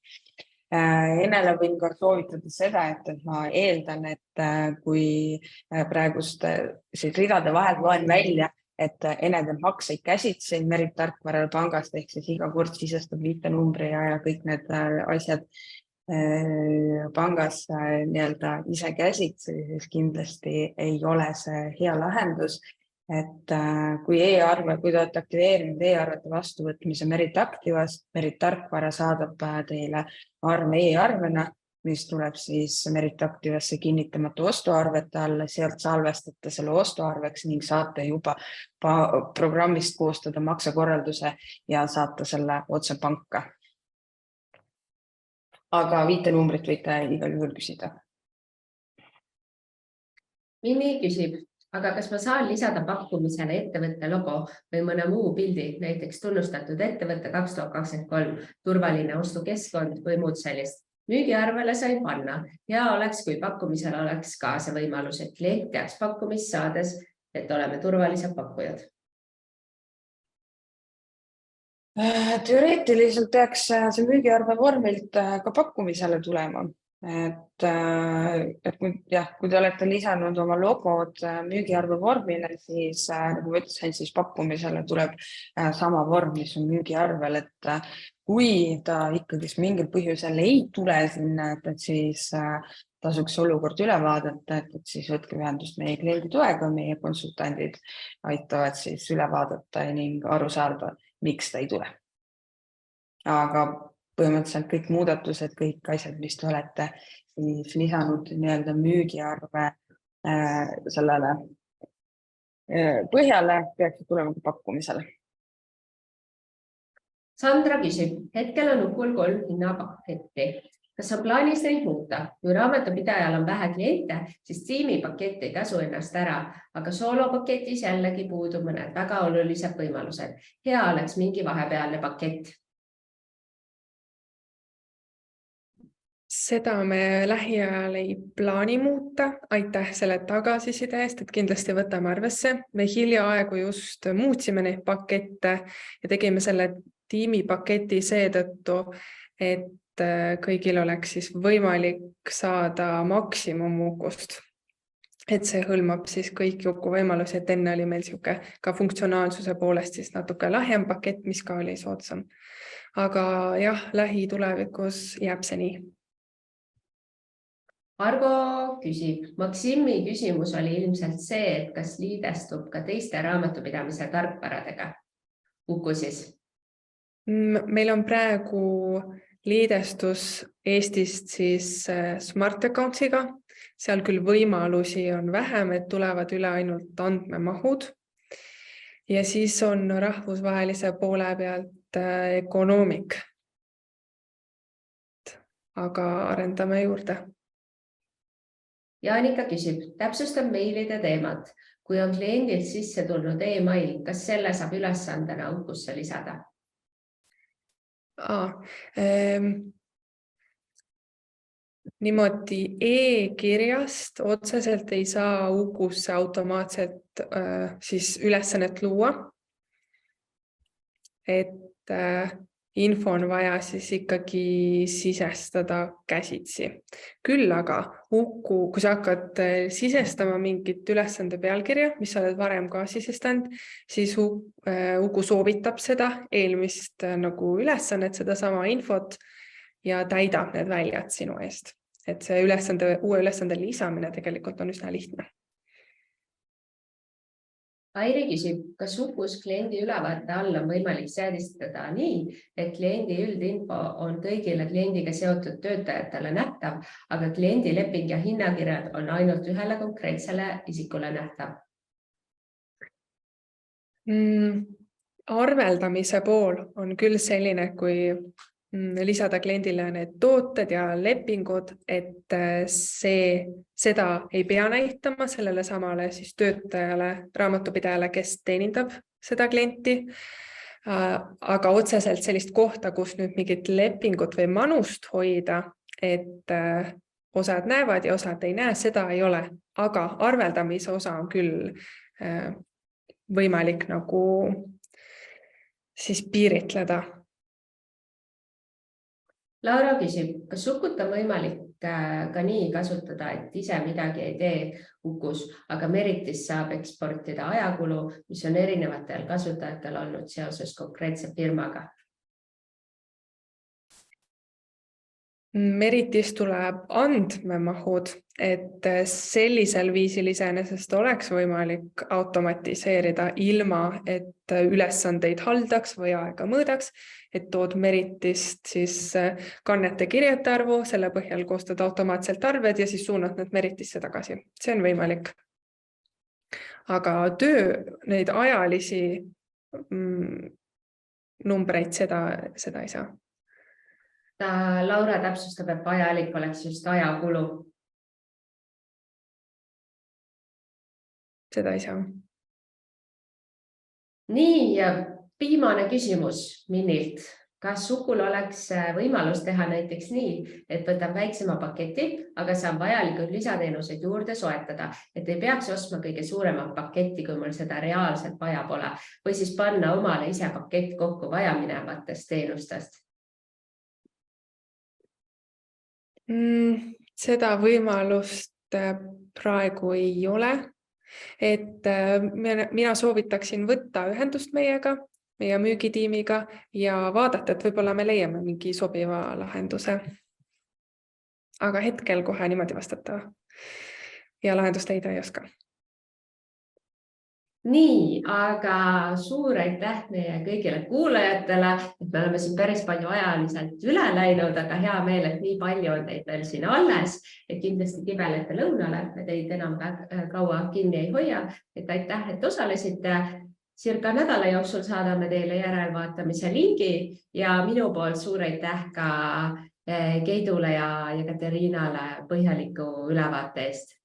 Enele võin ka soovitada seda, et ma eeldan, et kui praegust siis ridade vahel loen välja, et Enedel makseid käsitseid Merit tarkvaral pangast ehk siis iga kord sisestab viitenumbri ja kõik need asjad pangas nii-öelda ise käsitsi, siis kindlasti ei ole see hea lahendus. Et kui kui te olete aktiveerinud e-arvete vastuvõtmise Merit Activast, Merit tarkvara saadab teile arve e-arvena, mis tuleb siis Merit Activasse kinnitamata ostuarvete alla, sealt salvestate selle ostuarveks ning saate juba programmist koostada maksekorralduse ja saata selle otse panka. Aga viitenumbrit võite igal juhul küsida. Minni küsib, aga kas ma saan lisada pakkumisele ettevõtte logo või mõne muu pildi, näiteks tunnustatud ettevõtte 2023, turvaline ostukeskkond või muud sellist? Müügiarvele sain panna. Hea oleks, kui pakkumisel oleks ka see võimalus, et klient teaks pakkumist saades, et oleme turvalised pakkujad. Teoreetiliselt peaks see müügiarve vormilt ka pakkumisele tulema. Et kui te olete lisanud oma logod müügiarve vormile, siis nagu ma ütlesin, siis pakkumisele tuleb sama vorm, mis on müügiarvel. Et kui ta ikkagi mingil põhjusel ei tule sinna, et siis tasuks olukord üle vaadata, et siis võtke ühendust meie kliendi toega, meie konsultandid aitavad siis üle vaadata ning aru saada, miks ta ei tule. Aga põhimõtteliselt kõik muudatused, kõik asjad, mis te olete siis lisanud nii-öelda müügiarve sellele põhjale, peaks tulema pakkumisele. Sandra küsib, hetkel on Ukul 3 hinnapaketti. Kas on plaanis neid muuta? Kui raamatupidajal on vähe kliente, siis tiimipakett ei tasu ennast ära, aga soolopaketis jällegi puudu mõned väga olulised võimalused. Hea oleks mingi vahepealne pakett. Seda me lähiajal ei plaani muuta. Aitäh selle tagasiside eest, et kindlasti võtame arvesse. Me hiljaaegu just muutsime neid pakette ja tegime selle tiimipaketi seetõttu, et kõigil oleks siis võimalik saada maksimum Ukust. Et see hõlmab siis kõiki Uku võimalusi, et enne oli meil siuke ka funktsionaalsuse poolest siis natuke lahjem pakett, mis ka oli soodsam. Aga jah, lähitulevikus jääb see nii. Argo küsib, Maksimi küsimus oli ilmselt see, et kas liidestub ka teiste raamatupidamise tarkvaradega Uku siis? Meil on praegu liidestus Eestist siis Smart Accountsiga. Seal küll võimalusi on vähem, et tulevad üle ainult andmemahud. Ja siis on rahvusvahelise poole pealt Economic. Aga arendame juurde. Jaanika küsib, täpsustab meilide teemat. Kui on kliendilt sisse tulnud e-mail, kas selle saab ülesandena Ukusse lisada? Niimoodi e-kirjast otseselt ei saa Ukusse automaatselt siis ülesannet luua. Et info on vaja siis ikkagi sisestada käsitsi. Küll aga Uku, kui sa hakkad sisestama mingit ülesande pealkirja, mis sa oled varem ka sisestanud, siis Uku soovitab seda eelmist nagu ülesannet, seda sama infot ja täidab need väljad sinu eest. Et see uue ülesande lisamine tegelikult on üsna lihtne. Airi küsib, kas Ukus kliendi ülevaate all on võimalik seadistada nii, et kliendi üldinfo on kõigile kliendiga seotud töötajatele nähtav, aga kliendi leping ja hinnakirjad on ainult ühele konkreetsele isikule nähtav? Arveldamise pool on küll selline, kui lisada kliendile need tooted ja lepingud, et seda ei pea näitama sellele samale siis töötajale, raamatupidajale, kes teenindab seda klienti. Aga otseselt sellist kohta, kus nüüd mingit lepingut või manust hoida, et osad näevad ja osad ei näe, seda ei ole. Aga arveldamise osa on küll võimalik nagu siis piiritleda. Laura küsib, kas Ukut on võimalik ka nii kasutada, et ise midagi ei tee Ukus, aga Meritis saab eksportida ajakulu, mis on erinevatel kasutajatel olnud seoses konkreetse firmaga? Meritis tuleb andmemahud, et sellisel viisil iseenesest oleks võimalik automatiseerida ilma, et ülesandeid haldaks või aega mõõdaks, et tood Meritist siis kannete kirjete arvu, selle põhjal koostad automaatselt arved ja siis suunad need Meritisse tagasi. See on võimalik. Aga neid ajalisi numbreid seda ei saa. Laura täpsustab, et vajalik oleks just ajakulu. Seda ei saa. Nii, viimane küsimus Minnilt. Kas Ukul oleks võimalus teha näiteks nii, et võtab väiksema paketi, aga saab vajalikud lisateenused juurde soetada, et ei peaks ostma kõige suuremat paketti, kui mul seda reaalselt vaja pole, või siis panna omale ise pakett kokku vajaminevatest teenustest? Seda võimalust praegu ei ole, et mina soovitaksin võtta ühendust meiega, meie müügitiimiga ja vaadata, et võib-olla me leiame mingi sobiva lahenduse. Aga hetkel kohe niimoodi vastata ja lahendust leida ei oska. Nii, aga suur aitäh meie kõigile kuulajatele, et me oleme siin päris palju ajaliselt üle läinud, aga hea meel, et nii palju on teid veel siin alles, et kindlasti kibelete lõunale, me teid enam kaua kinni ei hoia, et aitäh, et osalesite. Circa nädala jooksul saadame teile järelvaatamise lingi ja minu poolt suur aitäh ka Keidule ja Katariinale põhjaliku ülevaate eest.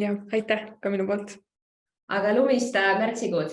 Ja aitäh ka minu poolt. Aga lumist märtsikuud.